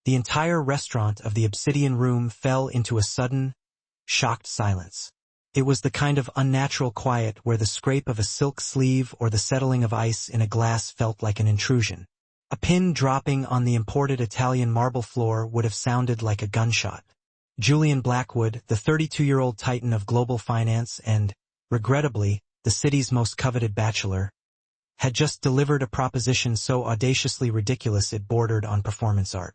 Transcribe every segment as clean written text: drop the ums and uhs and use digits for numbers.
The entire restaurant of the Obsidian Room fell into a sudden, shocked silence. It was the kind of unnatural quiet where the scrape of a silk sleeve or the settling of ice in a glass felt like an intrusion. A pin dropping on the imported Italian marble floor would have sounded like a gunshot. Julian Blackwood, the 32-year-old titan of global finance and, regrettably, the city's most coveted bachelor, had just delivered a proposition so audaciously ridiculous it bordered on performance art.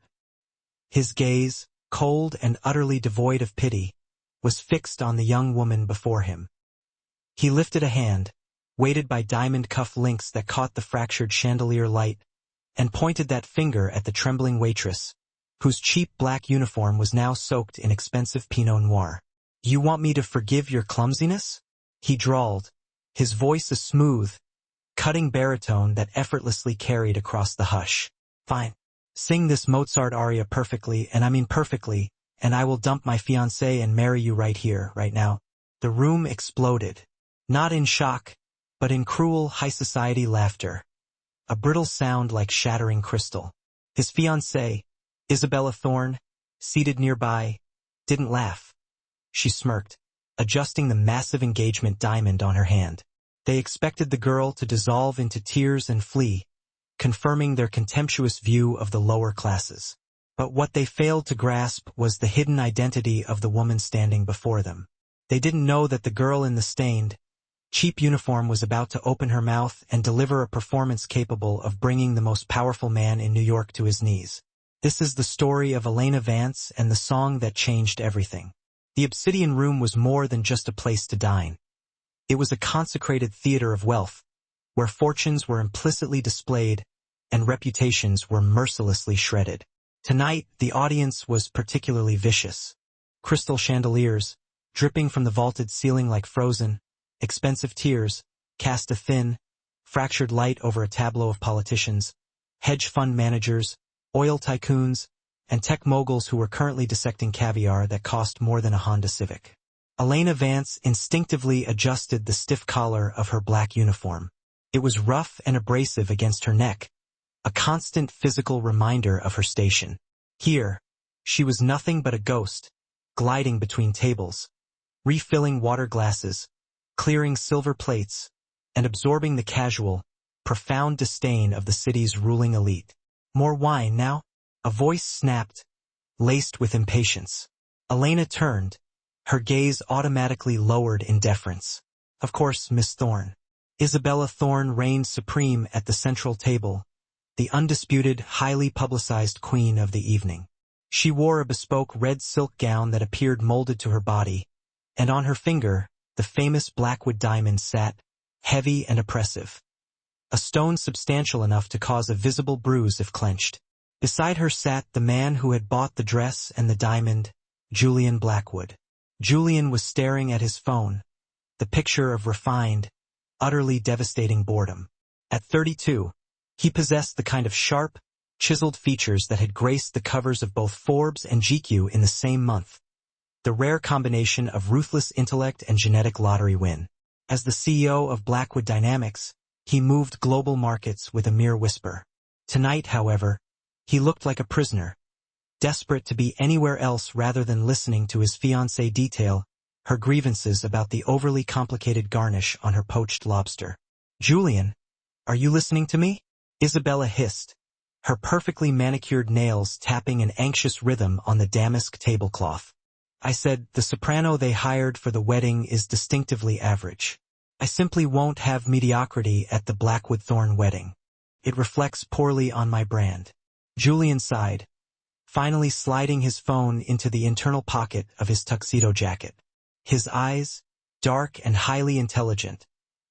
His gaze, cold and utterly devoid of pity, was fixed on the young woman before him. He lifted a hand, weighted by diamond cuff links that caught the fractured chandelier light, and pointed that finger at the trembling waitress, whose cheap black uniform was now soaked in expensive Pinot Noir. "You want me to forgive your clumsiness?" he drawled, his voice a smooth, cutting baritone that effortlessly carried across the hush. "Fine. Sing this Mozart aria perfectly, and I mean perfectly, and I will dump my fiancé and marry you right here, right now." The room exploded, not in shock, but in cruel high society laughter, a brittle sound like shattering crystal. His fiancée, Isabella Thorne, seated nearby, didn't laugh. She smirked, adjusting the massive engagement diamond on her hand. They expected the girl to dissolve into tears and flee, confirming their contemptuous view of the lower classes. But what they failed to grasp was the hidden identity of the woman standing before them. They didn't know that the girl in the stained, cheap uniform was about to open her mouth and deliver a performance capable of bringing the most powerful man in New York to his knees. This is the story of Elena Vance and the song that changed everything. The Obsidian Room was more than just a place to dine. It was a consecrated theater of wealth, where fortunes were implicitly displayed and reputations were mercilessly shredded. Tonight, the audience was particularly vicious. Crystal chandeliers, dripping from the vaulted ceiling like frozen, expensive tears, cast a thin, fractured light over a tableau of politicians, hedge fund managers, oil tycoons, and tech moguls who were currently dissecting caviar that cost more than a Honda Civic. Elena Vance instinctively adjusted the stiff collar of her black uniform. It was rough and abrasive against her neck, a constant physical reminder of her station. Here, she was nothing but a ghost, gliding between tables, refilling water glasses, clearing silver plates, and absorbing the casual, profound disdain of the city's ruling elite. "More wine now?" A voice snapped, laced with impatience. Elena turned, her gaze automatically lowered in deference. "Of course, Miss Thorne." Isabella Thorne reigned supreme at the central table, the undisputed, highly publicized queen of the evening. She wore a bespoke red silk gown that appeared molded to her body, and on her finger, the famous Blackwood diamond sat, heavy and oppressive. A stone substantial enough to cause a visible bruise if clenched. Beside her sat the man who had bought the dress and the diamond, Julian Blackwood. Julian was staring at his phone, the picture of refined, utterly devastating boredom. At 32, he possessed the kind of sharp, chiseled features that had graced the covers of both Forbes and GQ in the same month. The rare combination of ruthless intellect and genetic lottery win. As the CEO of Blackwood Dynamics, he moved global markets with a mere whisper. Tonight, however, he looked like a prisoner, desperate to be anywhere else rather than listening to his fiancée detail her grievances about the overly complicated garnish on her poached lobster. "Julian, are you listening to me?" Isabella hissed, her perfectly manicured nails tapping an anxious rhythm on the damask tablecloth. "I said the soprano they hired for the wedding is distinctively average. I simply won't have mediocrity at the Blackwood Thorne wedding. It reflects poorly on my brand." Julian sighed, finally sliding his phone into the internal pocket of his tuxedo jacket. His eyes, dark and highly intelligent,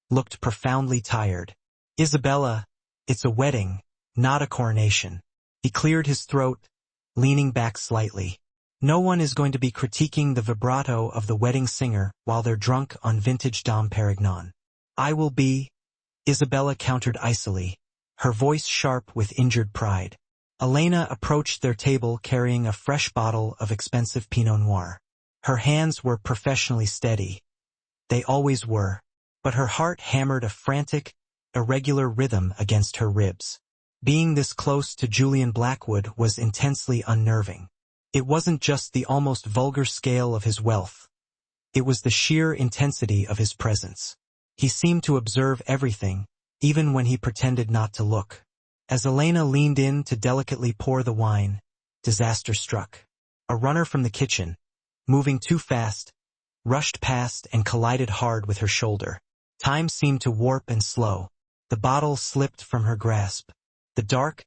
looked profoundly tired. "Isabella, it's a wedding, not a coronation." He cleared his throat, leaning back slightly. "No one is going to be critiquing the vibrato of the wedding singer while they're drunk on vintage Dom Perignon. I will be," Isabella countered icily, her voice sharp with injured pride. Elena approached their table carrying a fresh bottle of expensive Pinot Noir. Her hands were professionally steady. They always were, but her heart hammered a frantic, irregular rhythm against her ribs. Being this close to Julian Blackwood was intensely unnerving. It wasn't just the almost vulgar scale of his wealth. It was the sheer intensity of his presence. He seemed to observe everything, even when he pretended not to look. As Elena leaned in to delicately pour the wine, disaster struck. A runner from the kitchen, moving too fast, rushed past and collided hard with her shoulder. Time seemed to warp and slow. The bottle slipped from her grasp. The dark,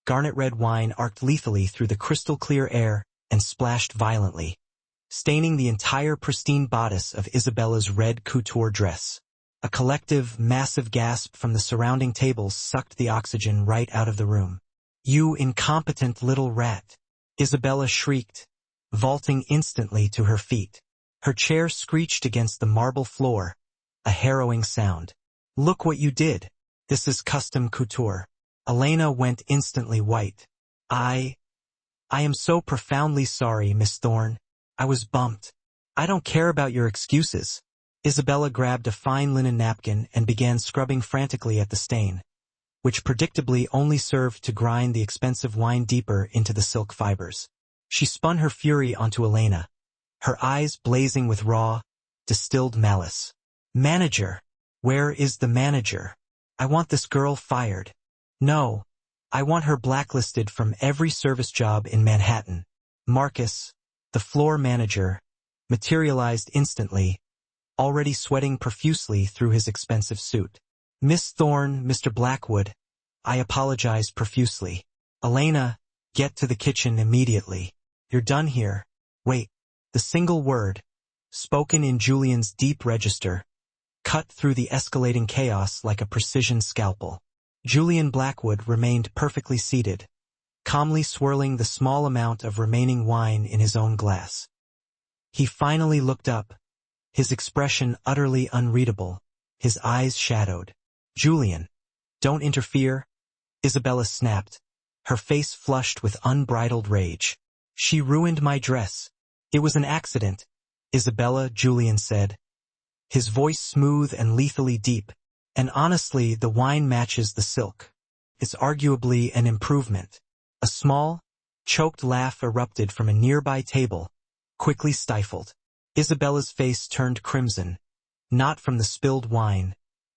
garnet-red wine arced lethally through the crystal-clear air and splashed violently, staining the entire pristine bodice of Isabella's red couture dress. A collective, massive gasp from the surrounding tables sucked the oxygen right out of the room. "You incompetent little rat!" Isabella shrieked, vaulting instantly to her feet. Her chair screeched against the marble floor, a harrowing sound. "Look what you did! This is custom couture." Elena went instantly white. I am so profoundly sorry, Miss Thorne. I was bumped. I don't care about your excuses." Isabella grabbed a fine linen napkin and began scrubbing frantically at the stain, which predictably only served to grind the expensive wine deeper into the silk fibers. She spun her fury onto Elena, her eyes blazing with raw, distilled malice. "Manager! Where is the manager? I want this girl fired. No, I want her blacklisted from every service job in Manhattan." Marcus, the floor manager, materialized instantly, already sweating profusely through his expensive suit. "Miss Thorne, Mr. Blackwood, I apologize profusely. Elena, get to the kitchen immediately. You're done here." Wait, the single word, spoken in Julian's deep register, cut through the escalating chaos like a precision scalpel. Julian Blackwood remained perfectly seated, calmly swirling the small amount of remaining wine in his own glass. He finally looked up, his expression utterly unreadable, his eyes shadowed. "Julian, don't interfere," Isabella snapped, her face flushed with unbridled rage. "She ruined my dress. It was an accident, Isabella," Julian said, his voice smooth and lethally deep. "And honestly, the wine matches the silk. It's arguably an improvement." A small, choked laugh erupted from a nearby table, quickly stifled. Isabella's face turned crimson, not from the spilled wine,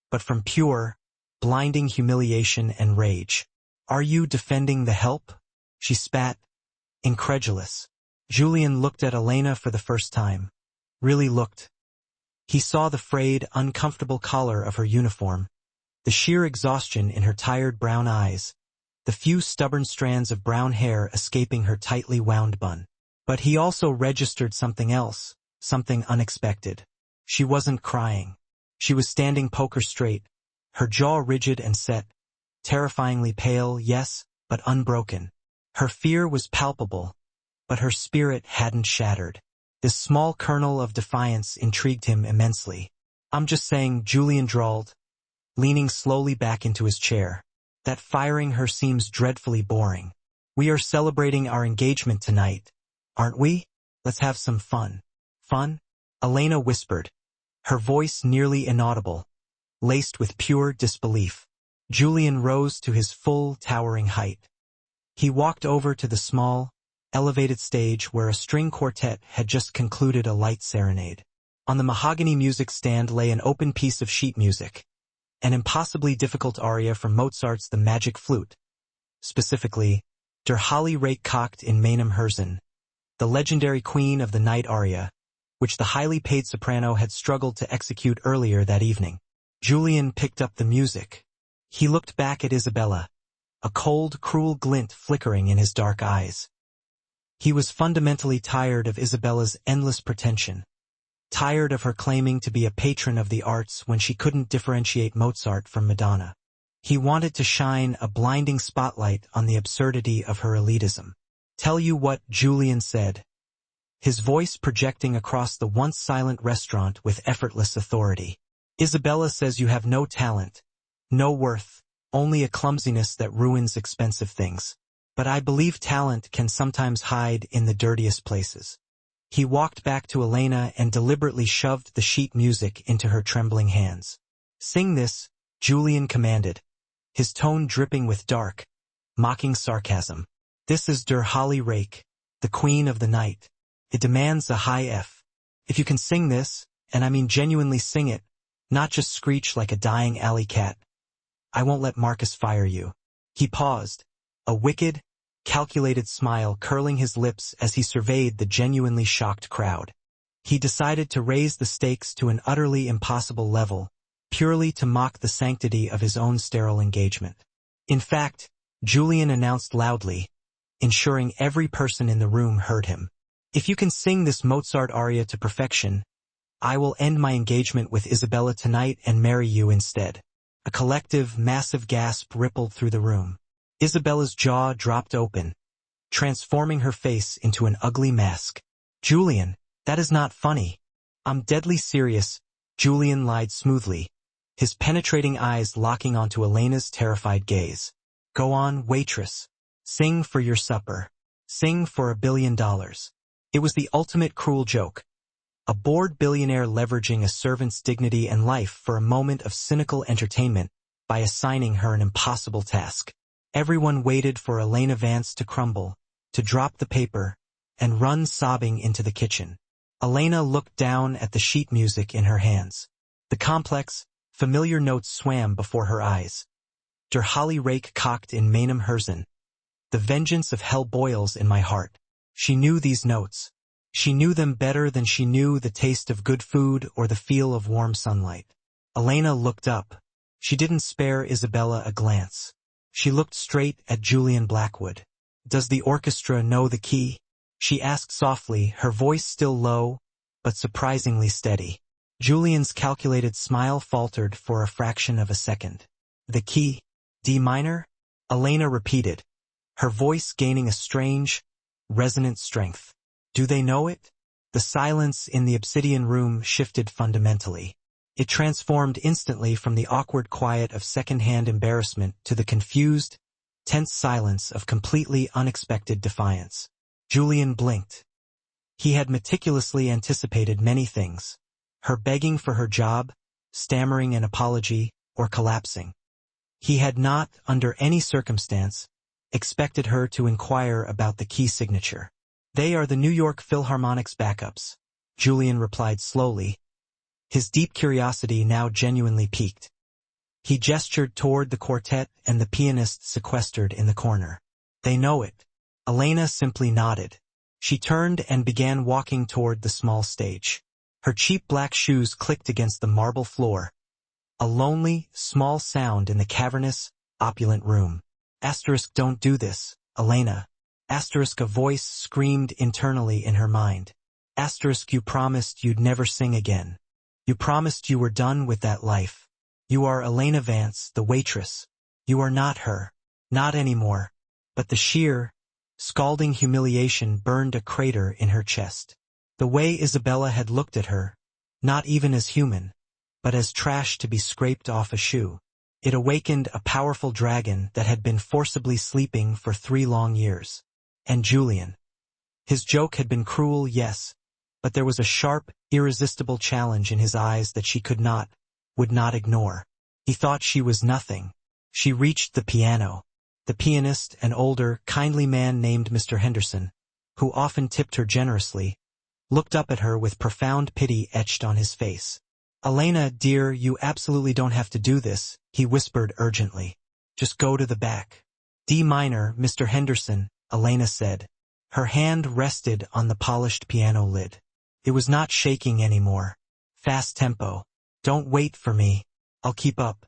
but from pure, blinding humiliation and rage. "Are you defending the help?" she spat, incredulous. Julian looked at Elena for the first time. Really looked. He saw the frayed, uncomfortable collar of her uniform, the sheer exhaustion in her tired brown eyes, the few stubborn strands of brown hair escaping her tightly wound bun. But he also registered something else, something unexpected. She wasn't crying. She was standing poker straight, her jaw rigid and set, terrifyingly pale, yes, but unbroken. Her fear was palpable, but her spirit hadn't shattered. This small kernel of defiance intrigued him immensely. "I'm just saying," Julian drawled, leaning slowly back into his chair, "that firing her seems dreadfully boring. We are celebrating our engagement tonight, aren't we? Let's have some fun." "Fun?" Elena whispered, her voice nearly inaudible, laced with pure disbelief. Julian rose to his full, towering height. He walked over to the small, elevated stage where a string quartet had just concluded a light serenade. On the mahogany music stand lay an open piece of sheet music, an impossibly difficult aria from Mozart's The Magic Flute, specifically, Der Holly Rake Cocked in Meinem Herzen, the legendary Queen of the Night aria, which the highly paid soprano had struggled to execute earlier that evening. Julian picked up the music. He looked back at Isabella, a cold, cruel glint flickering in his dark eyes. He was fundamentally tired of Isabella's endless pretension, tired of her claiming to be a patron of the arts when she couldn't differentiate Mozart from Madonna. He wanted to shine a blinding spotlight on the absurdity of her elitism. "Tell you what," Julian said, his voice projecting across the once silent restaurant with effortless authority. "Isabella says you have no talent, no worth, only a clumsiness that ruins expensive things. But I believe talent can sometimes hide in the dirtiest places." He walked back to Elena and deliberately shoved the sheet music into her trembling hands. "Sing this," Julian commanded, his tone dripping with dark, mocking sarcasm. This is der Holly Rake, the queen of the night. It demands a high F. If you can sing this, and I mean genuinely sing it, not just screech like a dying alley cat, I won't let Marcus fire you. He paused, a wicked, calculated smile curling his lips as he surveyed the genuinely shocked crowd. He decided to raise the stakes to an utterly impossible level, purely to mock the sanctity of his own sterile engagement. In fact, Julian announced loudly, ensuring every person in the room heard him. If you can sing this Mozart aria to perfection, I will end my engagement with Isabella tonight and marry you instead. A collective, massive gasp rippled through the room. Isabella's jaw dropped open, transforming her face into an ugly mask. Julian, that is not funny. I'm deadly serious, Julian lied smoothly, his penetrating eyes locking onto Elena's terrified gaze. Go on, waitress. Sing for your supper. Sing for $1 billion. It was the ultimate cruel joke. A bored billionaire leveraging a servant's dignity and life for a moment of cynical entertainment by assigning her an impossible task. Everyone waited for Elena Vance to crumble, to drop the paper, and run sobbing into the kitchen. Elena looked down at the sheet music in her hands. The complex, familiar notes swam before her eyes. Der Holly Rake cocked in meinem Herzen. The vengeance of hell boils in my heart. She knew these notes. She knew them better than she knew the taste of good food or the feel of warm sunlight. Elena looked up. She didn't spare Isabella a glance. She looked straight at Julian Blackwood. Does the orchestra know the key? She asked softly, her voice still low, but surprisingly steady. Julian's calculated smile faltered for a fraction of a second. The key? D minor? Elena repeated, her voice gaining a strange, resonant strength. Do they know it? The silence in the obsidian room shifted fundamentally. It transformed instantly from the awkward quiet of second-hand embarrassment to the confused, tense silence of completely unexpected defiance. Julian blinked. He had meticulously anticipated many things. Her begging for her job, stammering an apology, or collapsing. He had not, under any circumstance, expected her to inquire about the key signature. They are the New York Philharmonic's backups, Julian replied slowly, his deep curiosity now genuinely piqued. He gestured toward the quartet and the pianist sequestered in the corner. They know it. Elena simply nodded. She turned and began walking toward the small stage. Her cheap black shoes clicked against the marble floor. A lonely, small sound in the cavernous, opulent room. Asterisk, don't do this, Elena. Asterisk, a voice screamed internally in her mind. Asterisk, you promised you'd never sing again. You promised you were done with that life. You are Elena Vance, the waitress. You are not her. Not anymore. But the sheer, scalding humiliation burned a crater in her chest. The way Isabella had looked at her, not even as human, but as trash to be scraped off a shoe. It awakened a powerful dragon that had been forcibly sleeping for 3 long years. And Julian. His joke had been cruel, yes, but there was a sharp, irresistible challenge in his eyes that she would not ignore. He thought she was nothing. She reached the piano. The pianist, an older, kindly man named Mr. Henderson, who often tipped her generously, looked up at her with profound pity etched on his face. Elena, dear, you absolutely don't have to do this, he whispered urgently. Just go to the back. D minor, Mr. Henderson, Elena said. Her hand rested on the polished piano lid. It was not shaking anymore. Fast tempo. Don't wait for me. I'll keep up.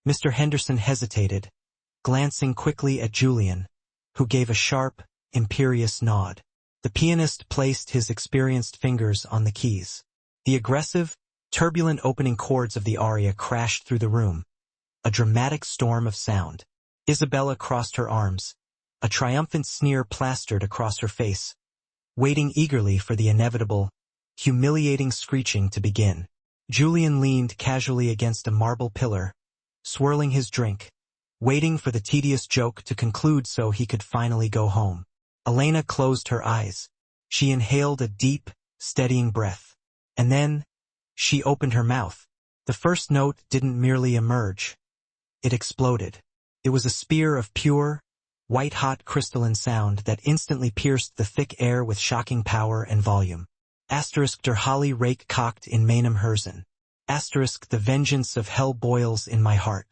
Mr. Henderson hesitated, glancing quickly at Julian, who gave a sharp, imperious nod. The pianist placed his experienced fingers on the keys. The aggressive, turbulent opening chords of the aria crashed through the room. A dramatic storm of sound. Isabella crossed her arms, a triumphant sneer plastered across her face, waiting eagerly for the inevitable, humiliating screeching to begin. Julian leaned casually against a marble pillar, swirling his drink, waiting for the tedious joke to conclude so he could finally go home. Elena closed her eyes. She inhaled a deep, steadying breath. And then, she opened her mouth. The first note didn't merely emerge. It exploded. It was a spear of pure, white-hot crystalline sound that instantly pierced the thick air with shocking power and volume. Asterisk der Holly rake cocked in meinem Herzen. Asterisk the vengeance of hell boils in my heart.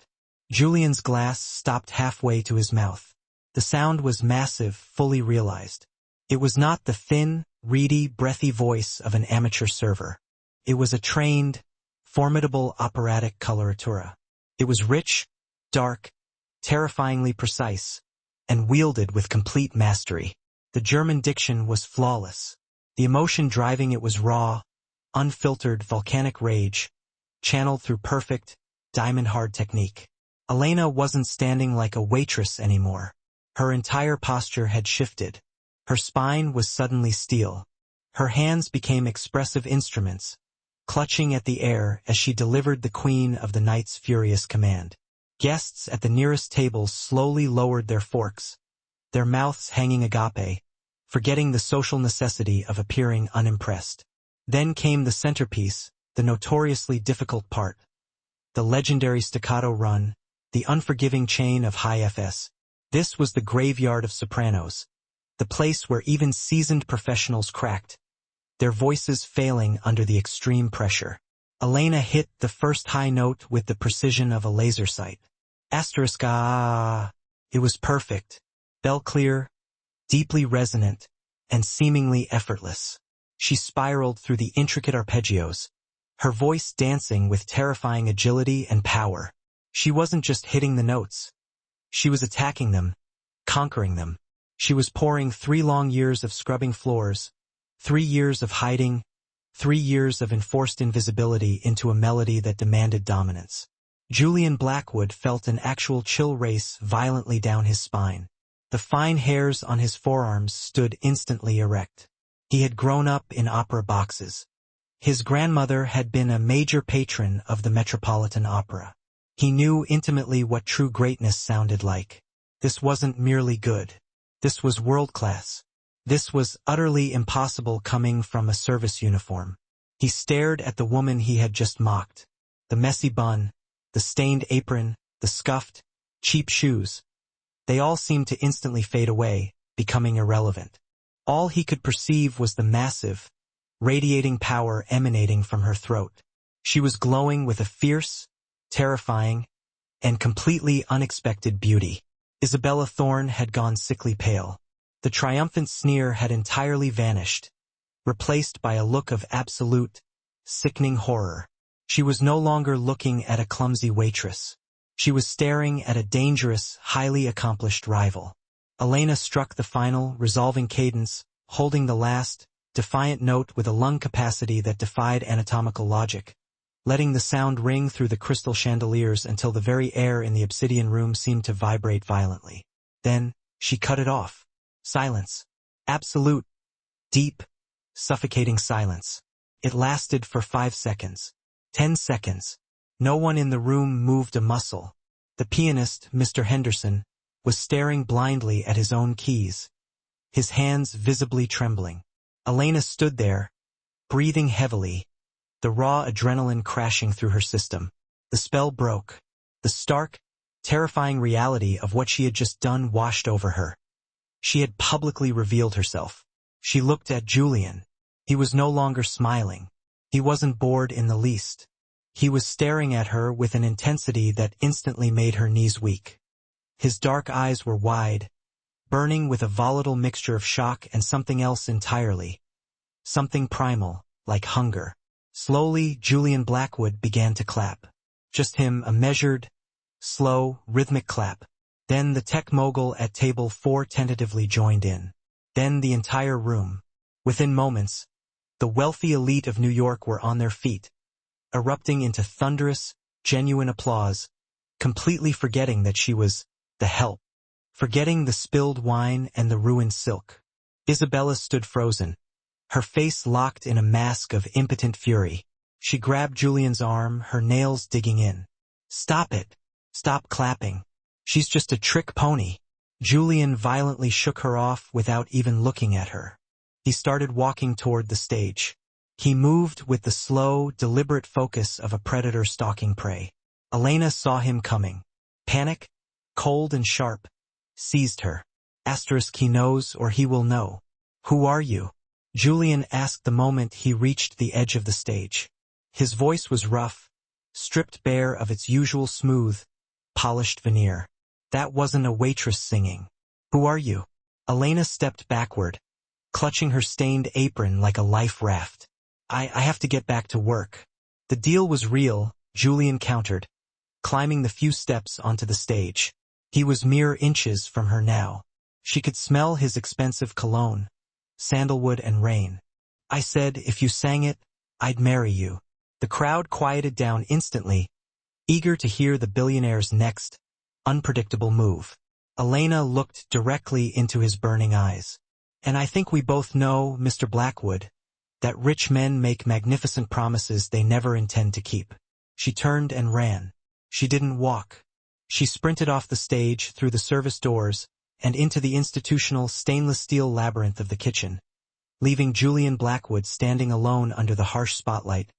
Julian's glass stopped halfway to his mouth. The sound was massive, fully realized. It was not the thin, reedy, breathy voice of an amateur server. It was a trained, formidable operatic coloratura. It was rich, dark, terrifyingly precise, and wielded with complete mastery. The German diction was flawless. The emotion driving it was raw, unfiltered volcanic rage, channeled through perfect, diamond-hard technique. Elena wasn't standing like a waitress anymore. Her entire posture had shifted. Her spine was suddenly steel. Her hands became expressive instruments, clutching at the air as she delivered the queen of the night's furious command. Guests at the nearest tables slowly lowered their forks, their mouths hanging agape, forgetting the social necessity of appearing unimpressed. Then came the centerpiece, the notoriously difficult part. The legendary staccato run, the unforgiving chain of high Fs. This was the graveyard of sopranos, the place where even seasoned professionals cracked, their voices failing under the extreme pressure. Elena hit the first high note with the precision of a laser sight. Asterisk ah. It was perfect, bell-clear, deeply resonant, and seemingly effortless. She spiraled through the intricate arpeggios, her voice dancing with terrifying agility and power. She wasn't just hitting the notes. She was attacking them, conquering them. She was pouring 3 long years of scrubbing floors, 3 years of hiding, 3 years of enforced invisibility into a melody that demanded dominance. Julian Blackwood felt an actual chill race violently down his spine. The fine hairs on his forearms stood instantly erect. He had grown up in opera boxes. His grandmother had been a major patron of the Metropolitan Opera. He knew intimately what true greatness sounded like. This wasn't merely good. This was world-class. This was utterly impossible coming from a service uniform. He stared at the woman he had just mocked. The messy bun, the stained apron, the scuffed, cheap shoes. They all seemed to instantly fade away, becoming irrelevant. All he could perceive was the massive, radiating power emanating from her throat. She was glowing with a fierce, terrifying, and completely unexpected beauty. Isabella Thorne had gone sickly pale. The triumphant sneer had entirely vanished, replaced by a look of absolute, sickening horror. She was no longer looking at a clumsy waitress. She was staring at a dangerous, highly accomplished rival. Elena struck the final, resolving cadence, holding the last, defiant note with a lung capacity that defied anatomical logic, letting the sound ring through the crystal chandeliers until the very air in the obsidian room seemed to vibrate violently. Then, she cut it off. Silence. Absolute, deep, suffocating silence. It lasted for 5 seconds. 10 seconds. No one in the room moved a muscle. The pianist, Mr. Henderson, was staring blindly at his own keys, his hands visibly trembling. Elena stood there, breathing heavily, the raw adrenaline crashing through her system. The spell broke. The stark, terrifying reality of what she had just done washed over her. She had publicly revealed herself. She looked at Julian. He was no longer smiling. He wasn't bored in the least. He was staring at her with an intensity that instantly made her knees weak. His dark eyes were wide, burning with a volatile mixture of shock and something else entirely. Something primal, like hunger. Slowly, Julian Blackwood began to clap. Just him, a measured, slow, rhythmic clap. Then the tech mogul at table 4 tentatively joined in. Then the entire room. Within moments, the wealthy elite of New York were on their feet, erupting into thunderous, genuine applause, completely forgetting that she was the help, forgetting the spilled wine and the ruined silk. Isabella stood frozen, her face locked in a mask of impotent fury. She grabbed Julian's arm, her nails digging in. "Stop it. Stop clapping. She's just a trick pony." Julian violently shook her off without even looking at her. He started walking toward the stage. He moved with the slow, deliberate focus of a predator stalking prey. Elena saw him coming. Panic, cold and sharp, seized her. Asterisk he knows or he will know. Who are you? Julian asked the moment he reached the edge of the stage. His voice was rough, stripped bare of its usual smooth, polished veneer. That wasn't a waitress singing. Who are you? Elena stepped backward, clutching her stained apron like a life raft. I have to get back to work. The deal was real, Julian countered, climbing the few steps onto the stage. He was mere inches from her now. She could smell his expensive cologne, sandalwood and rain. I said if you sang it, I'd marry you. The crowd quieted down instantly, eager to hear the billionaire's next, unpredictable move. Elena looked directly into his burning eyes. And I think we both know, Mr. Blackwood, that rich men make magnificent promises they never intend to keep. She turned and ran. She didn't walk. She sprinted off the stage, through the service doors, and into the institutional stainless steel labyrinth of the kitchen, leaving Julian Blackwood standing alone under the harsh spotlight,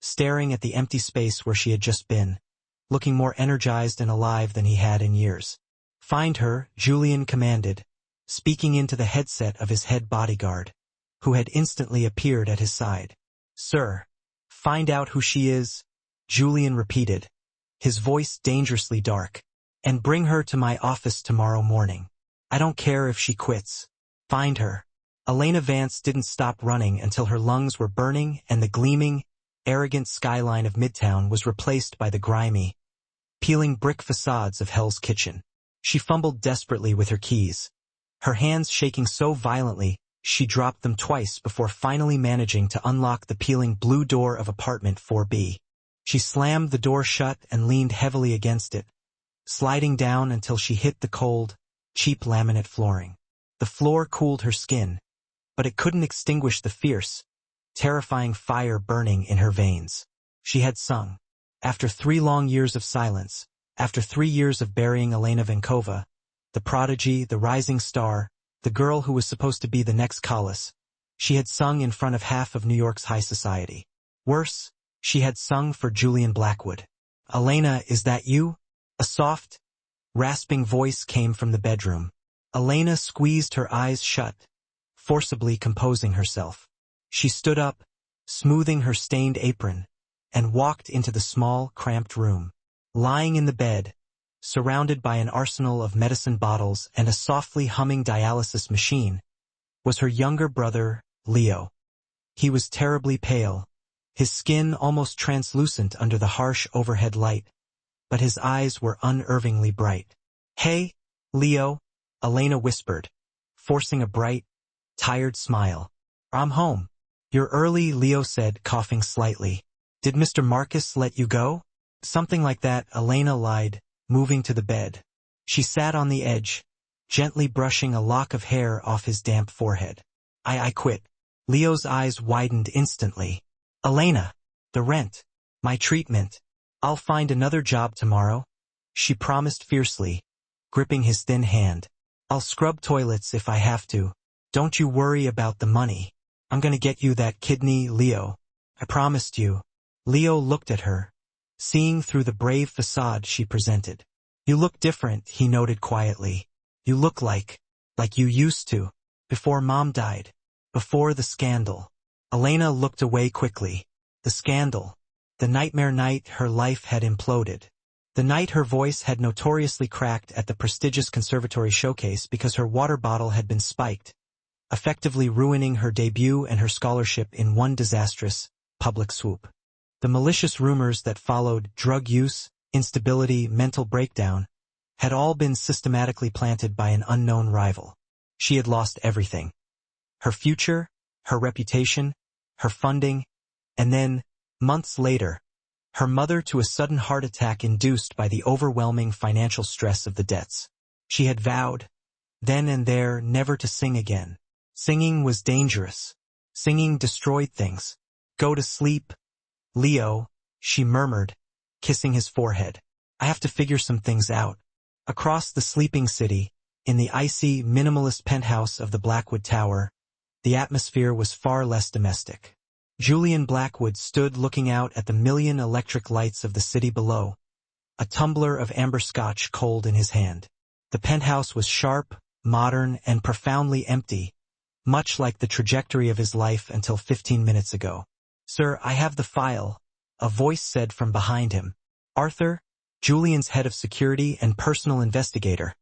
staring at the empty space where she had just been, looking more energized and alive than he had in years. Find her, Julian commanded, speaking into the headset of his head bodyguard, who had instantly appeared at his side. Sir, find out who she is, Julian repeated, his voice dangerously dark, and bring her to my office tomorrow morning. I don't care if she quits. Find her. Elena Vance didn't stop running until her lungs were burning and the gleaming, arrogant skyline of Midtown was replaced by the grimy, peeling brick facades of Hell's Kitchen. She fumbled desperately with her keys, her hands shaking so violently she dropped them twice before finally managing to unlock the peeling blue door of apartment 4B. She slammed the door shut and leaned heavily against it, sliding down until she hit the cold, cheap laminate flooring. The floor cooled her skin, but it couldn't extinguish the fierce, terrifying fire burning in her veins. She had sung. After 3 long years of silence, after 3 years of burying Elena Vankova, the prodigy, the rising star, the girl who was supposed to be the next Callas, she had sung in front of half of New York's high society. Worse, she had sung for Julian Blackwood. Elena, is that you? A soft, rasping voice came from the bedroom. Elena squeezed her eyes shut, forcibly composing herself. She stood up, smoothing her stained apron, and walked into the small, cramped room. Lying in the bed, surrounded by an arsenal of medicine bottles and a softly humming dialysis machine, was her younger brother, Leo. He was terribly pale, his skin almost translucent under the harsh overhead light, but his eyes were unnervingly bright. Hey, Leo, Elena whispered, forcing a bright, tired smile. I'm home. You're early, Leo said, coughing slightly. Did Mr. Marcus let you go? Something like that, Elena lied, moving to the bed. She sat on the edge, gently brushing a lock of hair off his damp forehead. I quit. Leo's eyes widened instantly. Elena, the rent, my treatment. I'll find another job tomorrow, she promised fiercely, gripping his thin hand. I'll scrub toilets if I have to. Don't you worry about the money. I'm gonna get you that kidney, Leo. I promised you. Leo looked at her, seeing through the brave facade she presented. You look different, he noted quietly. You look like you used to, before Mom died, before the scandal. Elena looked away quickly. The scandal. The nightmare night her life had imploded. The night her voice had notoriously cracked at the prestigious conservatory showcase because her water bottle had been spiked, effectively ruining her debut and her scholarship in one disastrous, public swoop. The malicious rumors that followed, drug use, instability, mental breakdown, had all been systematically planted by an unknown rival. She had lost everything. Her future, her reputation, her funding, and then, months later, her mother to a sudden heart attack induced by the overwhelming financial stress of the debts. She had vowed, then and there, never to sing again. Singing was dangerous. Singing destroyed things. Go to sleep, Leo, she murmured, kissing his forehead. I have to figure some things out. Across the sleeping city, in the icy, minimalist penthouse of the Blackwood Tower, the atmosphere was far less domestic. Julian Blackwood stood looking out at the million electric lights of the city below, a tumbler of amber scotch cold in his hand. The penthouse was sharp, modern, and profoundly empty, much like the trajectory of his life until 15 minutes ago. "Sir, I have the file," a voice said from behind him. Arthur, Julian's head of security and personal investigator,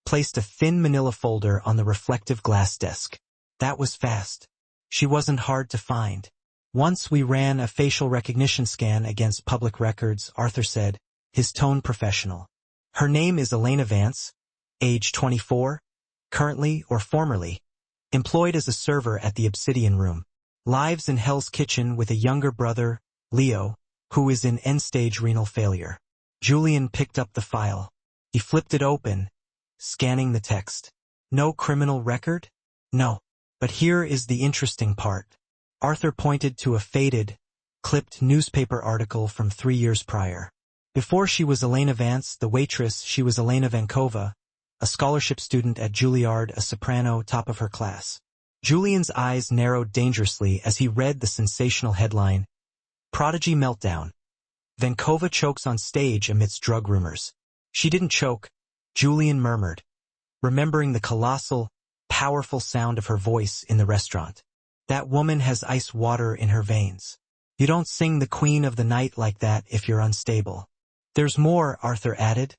placed a thin manila folder on the reflective glass desk. "That was fast. She wasn't hard to find. Once we ran a facial recognition scan against public records," Arthur said, his tone professional. "Her name is Elena Vance, age 24, currently or formerly employed as a server at the Obsidian Room. Lives in Hell's Kitchen with a younger brother, Leo, who is in end-stage renal failure." Julian picked up the file. He flipped it open, scanning the text. "No criminal record?" "No. But here is the interesting part." Arthur pointed to a faded, clipped newspaper article from 3 years prior. Before she was Elena Vance, the waitress, she was Elena Vankova, a scholarship student at Juilliard, a soprano, top of her class. Julian's eyes narrowed dangerously as he read the sensational headline, "Prodigy Meltdown. Vankova chokes on stage amidst drug rumors." "She didn't choke," Julian murmured, remembering the colossal, powerful sound of her voice in the restaurant. "That woman has ice water in her veins. You don't sing the Queen of the Night like that if you're unstable." "There's more," Arthur added,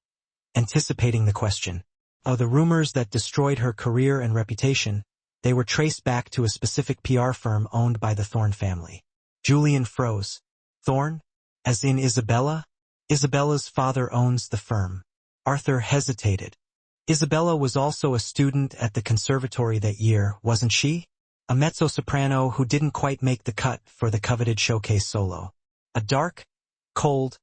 anticipating the question. "Oh, the rumors that destroyed her career and reputation, they were traced back to a specific PR firm owned by the Thorne family." Julian froze. "Thorne? As in Isabella?" "Isabella's father owns the firm." Arthur hesitated. "Isabella was also a student at the conservatory that year, wasn't she? A mezzo-soprano who didn't quite make the cut for the coveted showcase solo." A dark, cold,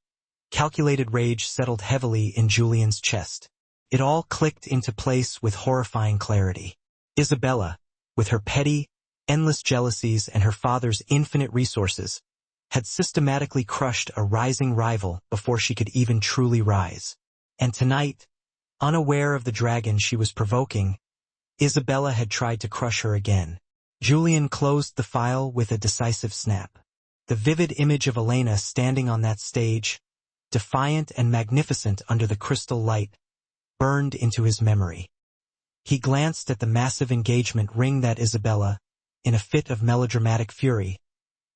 calculated rage settled heavily in Julian's chest. It all clicked into place with horrifying clarity. Isabella, with her petty, endless jealousies and her father's infinite resources, had systematically crushed a rising rival before she could even truly rise. And tonight, unaware of the dragon she was provoking, Isabella had tried to crush her again. Julian closed the file with a decisive snap. The vivid image of Elena standing on that stage, defiant and magnificent under the crystal light, burned into his memory. He glanced at the massive engagement ring that Isabella, in a fit of melodramatic fury,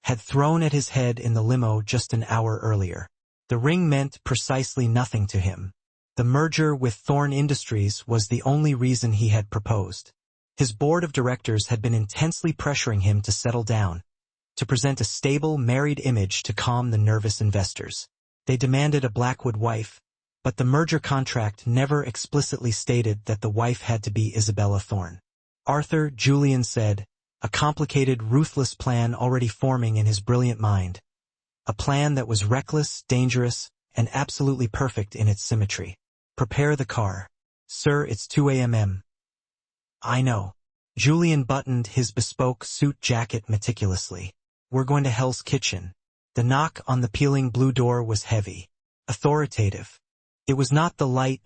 had thrown at his head in the limo just an hour earlier. The ring meant precisely nothing to him. The merger with Thorne Industries was the only reason he had proposed. His board of directors had been intensely pressuring him to settle down, to present a stable, married image to calm the nervous investors. They demanded a Blackwood wife, but the merger contract never explicitly stated that the wife had to be Isabella Thorne. "Arthur," Julian said, a complicated, ruthless plan already forming in his brilliant mind. A plan that was reckless, dangerous, and absolutely perfect in its symmetry. "Prepare the car." "Sir, it's 2 a.m. "I know." Julian buttoned his bespoke suit jacket meticulously. "We're going to Hell's Kitchen." The knock on the peeling blue door was heavy, authoritative. It was not the light,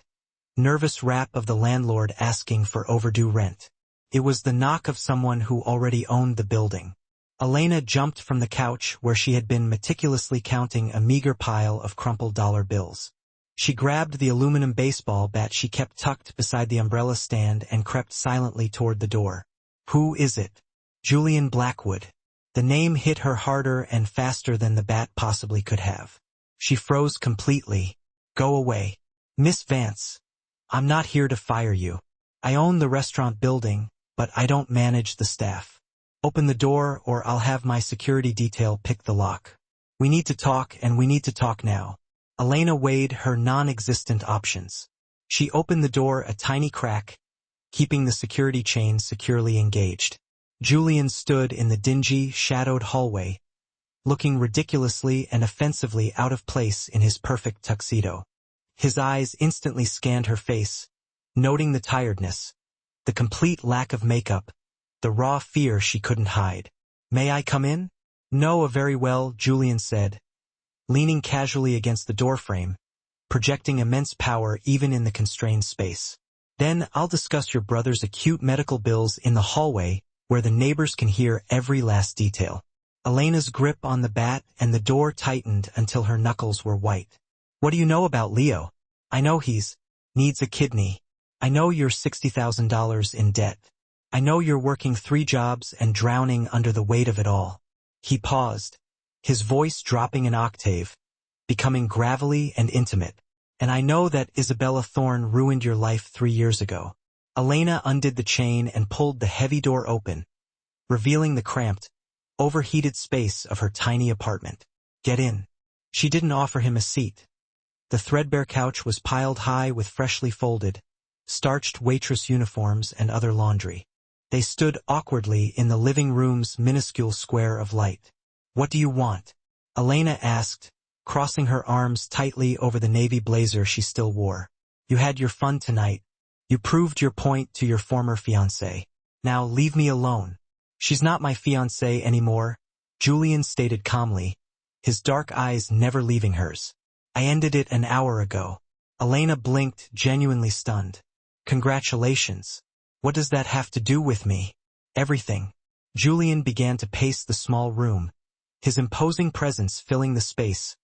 nervous rap of the landlord asking for overdue rent. It was the knock of someone who already owned the building. Elena jumped from the couch where she had been meticulously counting a meager pile of crumpled dollar bills. She grabbed the aluminum baseball bat she kept tucked beside the umbrella stand and crept silently toward the door. "Who is it?" "Julian Blackwood." The name hit her harder and faster than the bat possibly could have. She froze completely. "Go away." "Miss Vance, I'm not here to fire you. I own the restaurant building, but I don't manage the staff. Open the door or I'll have my security detail pick the lock. We need to talk, and we need to talk now." Elena weighed her non-existent options. She opened the door a tiny crack, keeping the security chain securely engaged. Julian stood in the dingy, shadowed hallway, looking ridiculously and offensively out of place in his perfect tuxedo. His eyes instantly scanned her face, noting the tiredness, the complete lack of makeup, the raw fear she couldn't hide. "May I come in?" "No, very well," Julian said, leaning casually against the doorframe, projecting immense power even in the constrained space. "Then I'll discuss your brother's acute medical bills in the hallway where the neighbors can hear every last detail." Elena's grip on the bat and the door tightened until her knuckles were white. "What do you know about Leo?" "I know he's needs a kidney." I know you're $60,000 in debt. I know you're working 3 jobs and drowning under the weight of it all. He paused, his voice dropping an octave, becoming gravelly and intimate. And I know that Isabella Thorne ruined your life 3 years ago. Elena undid the chain and pulled the heavy door open, revealing the cramped, overheated space of her tiny apartment. Get in. She didn't offer him a seat. The threadbare couch was piled high with freshly folded, starched waitress uniforms and other laundry. They stood awkwardly in the living room's minuscule square of light. What do you want? Elena asked, crossing her arms tightly over the navy blazer she still wore. You had your fun tonight. You proved your point to your former fiancé. Now leave me alone. She's not my fiancé anymore, Julian stated calmly, his dark eyes never leaving hers. I ended it an hour ago. Elena blinked, genuinely stunned. Congratulations. What does that have to do with me? Everything. Julian began to pace the small room, his imposing presence filling the space,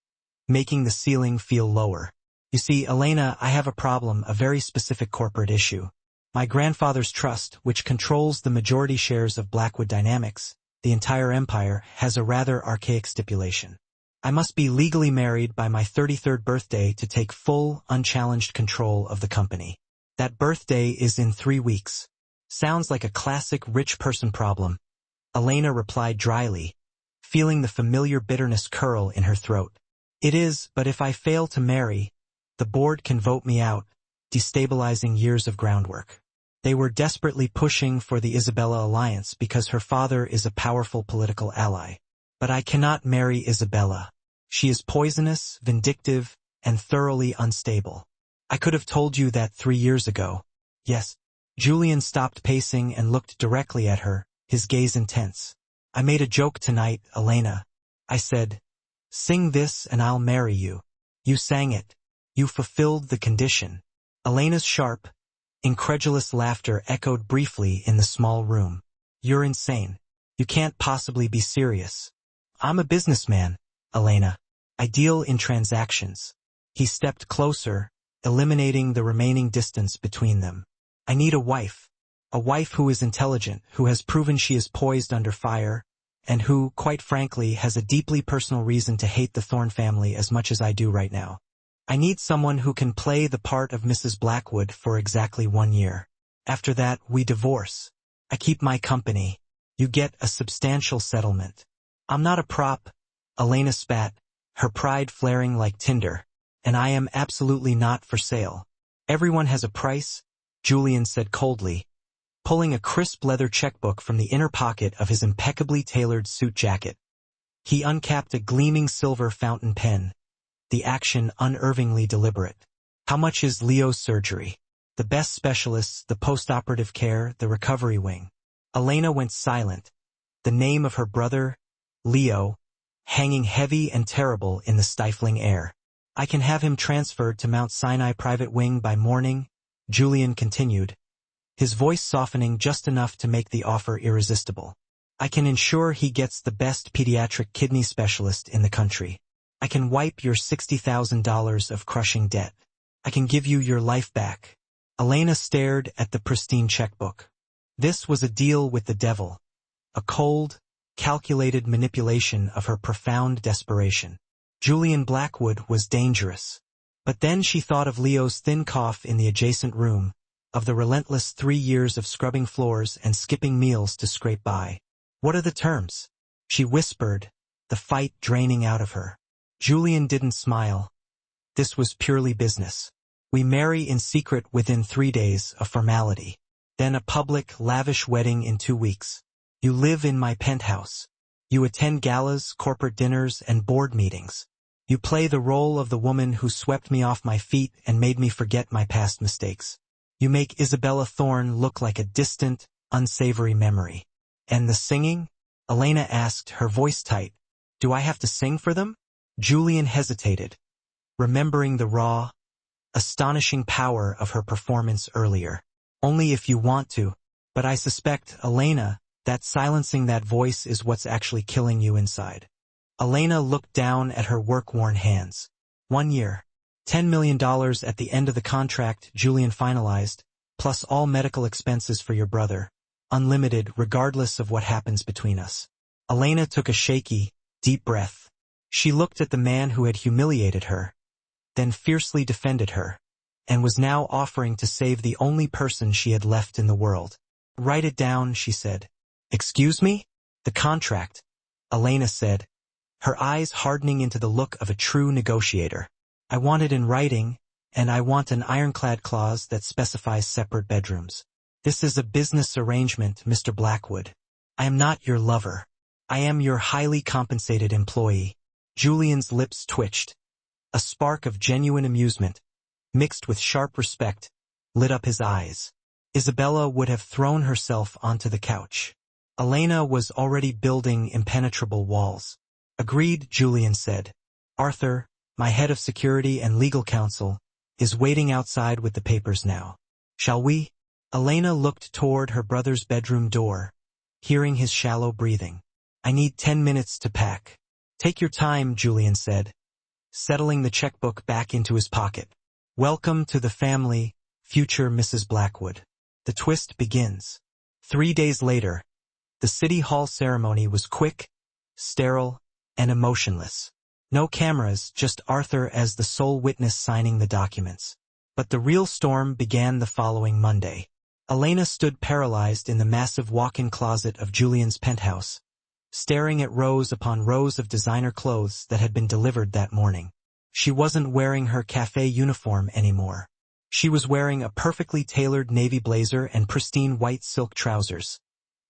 making the ceiling feel lower. You see, Elena, I have a problem, a very specific corporate issue. My grandfather's trust, which controls the majority shares of Blackwood Dynamics, the entire empire, has a rather archaic stipulation. I must be legally married by my 33rd birthday to take full, unchallenged control of the company. That birthday is in 3 weeks. Sounds like a classic rich person problem. Elena replied dryly, feeling the familiar bitterness curl in her throat. It is, but if I fail to marry, the board can vote me out, destabilizing years of groundwork. They were desperately pushing for the Isabella alliance because her father is a powerful political ally. But I cannot marry Isabella. She is poisonous, vindictive, and thoroughly unstable. I could have told you that 3 years ago. Yes. Julian stopped pacing and looked directly at her, his gaze intense. I made a joke tonight, Elena. I said, sing this and I'll marry you. You sang it. You fulfilled the condition. Elena's sharp, incredulous laughter echoed briefly in the small room. You're insane. You can't possibly be serious. I'm a businessman, Elena. I deal in transactions. He stepped closer, eliminating the remaining distance between them. I need a wife who is intelligent, who has proven she is poised under fire, and who, quite frankly, has a deeply personal reason to hate the Thorne family as much as I do right now. I need someone who can play the part of Mrs. Blackwood for exactly 1 year. After that, we divorce. I keep my company. You get a substantial settlement. I'm not a prop, Elena spat, her pride flaring like tinder, and I am absolutely not for sale. Everyone has a price, Julian said coldly, pulling a crisp leather checkbook from the inner pocket of his impeccably tailored suit jacket. He uncapped a gleaming silver fountain pen, the action unnervingly deliberate. How much is Leo's surgery? The best specialists, the post-operative care, the recovery wing. Elena went silent, the name of her brother, Leo, hanging heavy and terrible in the stifling air. I can have him transferred to Mount Sinai Private Wing by morning, Julian continued, his voice softening just enough to make the offer irresistible. I can ensure he gets the best pediatric kidney specialist in the country. I can wipe your $60,000 of crushing debt. I can give you your life back. Elena stared at the pristine checkbook. This was a deal with the devil, a cold, calculated manipulation of her profound desperation. Julian Blackwood was dangerous. But then she thought of Leo's thin cough in the adjacent room, of the relentless 3 years of scrubbing floors and skipping meals to scrape by. What are the terms? She whispered, the fight draining out of her. Julian didn't smile. This was purely business. We marry in secret within 3 days, a formality. Then a public, lavish wedding in 2 weeks. You live in my penthouse. You attend galas, corporate dinners, and board meetings. You play the role of the woman who swept me off my feet and made me forget my past mistakes. You make Isabella Thorne look like a distant, unsavory memory. And the singing? Elena asked, her voice tight. Do I have to sing for them? Julian hesitated, remembering the raw, astonishing power of her performance earlier. Only if you want to, but I suspect, Elena, that silencing that voice is what's actually killing you inside. Elena looked down at her work-worn hands. 1 year. $10 million at the end of the contract, Julian finalized, plus all medical expenses for your brother, unlimited regardless of what happens between us. Elena took a shaky, deep breath. She looked at the man who had humiliated her, then fiercely defended her, and was now offering to save the only person she had left in the world. Write it down, she said. Excuse me? The contract, Elena said, her eyes hardening into the look of a true negotiator. I want it in writing, and I want an ironclad clause that specifies separate bedrooms. This is a business arrangement, Mr. Blackwood. I am not your lover. I am your highly compensated employee. Julian's lips twitched. A spark of genuine amusement, mixed with sharp respect, lit up his eyes. Isabella would have thrown herself onto the couch. Elena was already building impenetrable walls. Agreed, Julian said. Arthur, my head of security and legal counsel, is waiting outside with the papers now. Shall we? Elena looked toward her brother's bedroom door, hearing his shallow breathing. I need 10 minutes to pack. Take your time, Julian said, settling the checkbook back into his pocket. Welcome to the family, future Mrs. Blackwood. The twist begins. 3 days later, the City Hall ceremony was quick, sterile, and emotionless. No cameras, just Arthur as the sole witness signing the documents. But the real storm began the following Monday. Elena stood paralyzed in the massive walk-in closet of Julian's penthouse, staring at rows upon rows of designer clothes that had been delivered that morning. She wasn't wearing her café uniform anymore. She was wearing a perfectly tailored navy blazer and pristine white silk trousers,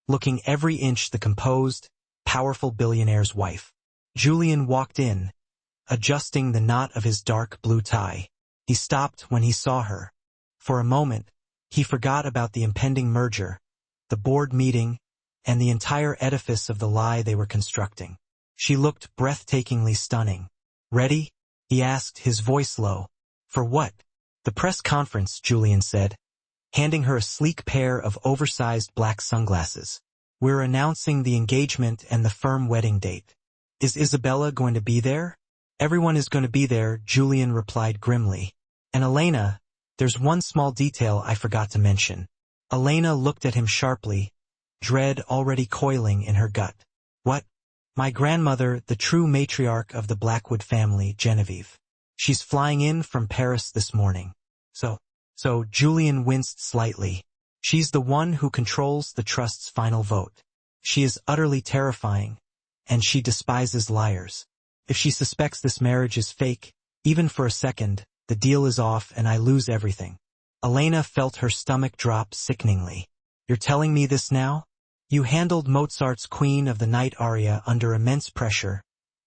looking every inch the composed, powerful billionaire's wife. Julian walked in, adjusting the knot of his dark blue tie. He stopped when he saw her. For a moment, he forgot about the impending merger, the board meeting, and the entire edifice of the lie they were constructing. She looked breathtakingly stunning. Ready? He asked, his voice low. For what? The press conference, Julian said, handing her a sleek pair of oversized black sunglasses. We're announcing the engagement and the firm wedding date. Is Isabella going to be there? Everyone is going to be there, Julian replied grimly. And Elena, there's one small detail I forgot to mention. Elena looked at him sharply, dread already coiling in her gut. What? My grandmother, the true matriarch of the Blackwood family, Genevieve. She's flying in from Paris this morning. So Julian winced slightly. She's the one who controls the trust's final vote. She is utterly terrifying, and she despises liars. If she suspects this marriage is fake, even for a second, the deal is off and I lose everything. Elena felt her stomach drop sickeningly. You're telling me this now? You handled Mozart's Queen of the Night aria under immense pressure,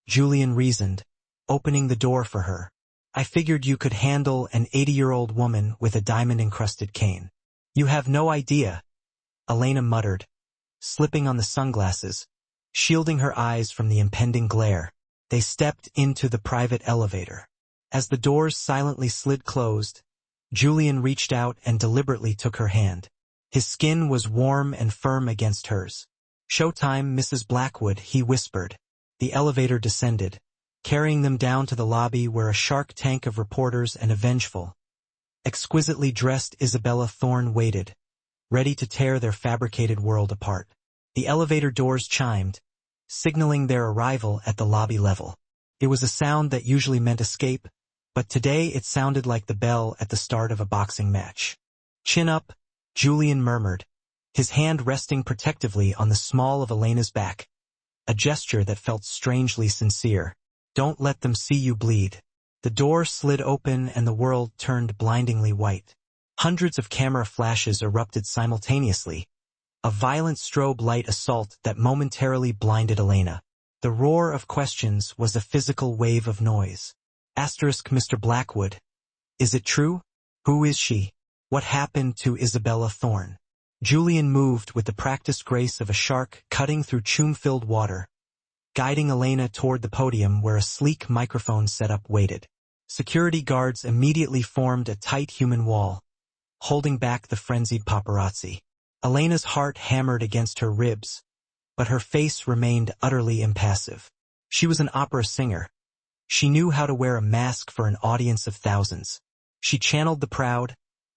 Julian reasoned, opening the door for her. I figured you could handle an 80-year-old woman with a diamond-encrusted cane. You have no idea, Elena muttered, slipping on the sunglasses, shielding her eyes from the impending glare. They stepped into the private elevator. As the doors silently slid closed, Julian reached out and deliberately took her hand. His skin was warm and firm against hers. Showtime, Mrs. Blackwood, he whispered. The elevator descended, carrying them down to the lobby where a shark tank of reporters and a vengeful, exquisitely dressed Isabella Thorne waited, ready to tear their fabricated world apart. The elevator doors chimed, signaling their arrival at the lobby level. It was a sound that usually meant escape, but today it sounded like the bell at the start of a boxing match. Chin up, Julian murmured, his hand resting protectively on the small of Elena's back, a gesture that felt strangely sincere. Don't let them see you bleed. The door slid open and the world turned blindingly white. Hundreds of camera flashes erupted simultaneously, a violent strobe light assault that momentarily blinded Elena. The roar of questions was a physical wave of noise. Asterisk Mr. Blackwood. Is it true? Who is she? What happened to Isabella Thorne? Julian moved with the practiced grace of a shark cutting through chume-filled water, guiding Elena toward the podium where a sleek microphone setup waited. Security guards immediately formed a tight human wall, holding back the frenzied paparazzi. Elena's heart hammered against her ribs, but her face remained utterly impassive. She was an opera singer. She knew how to wear a mask for an audience of thousands. She channeled the proud,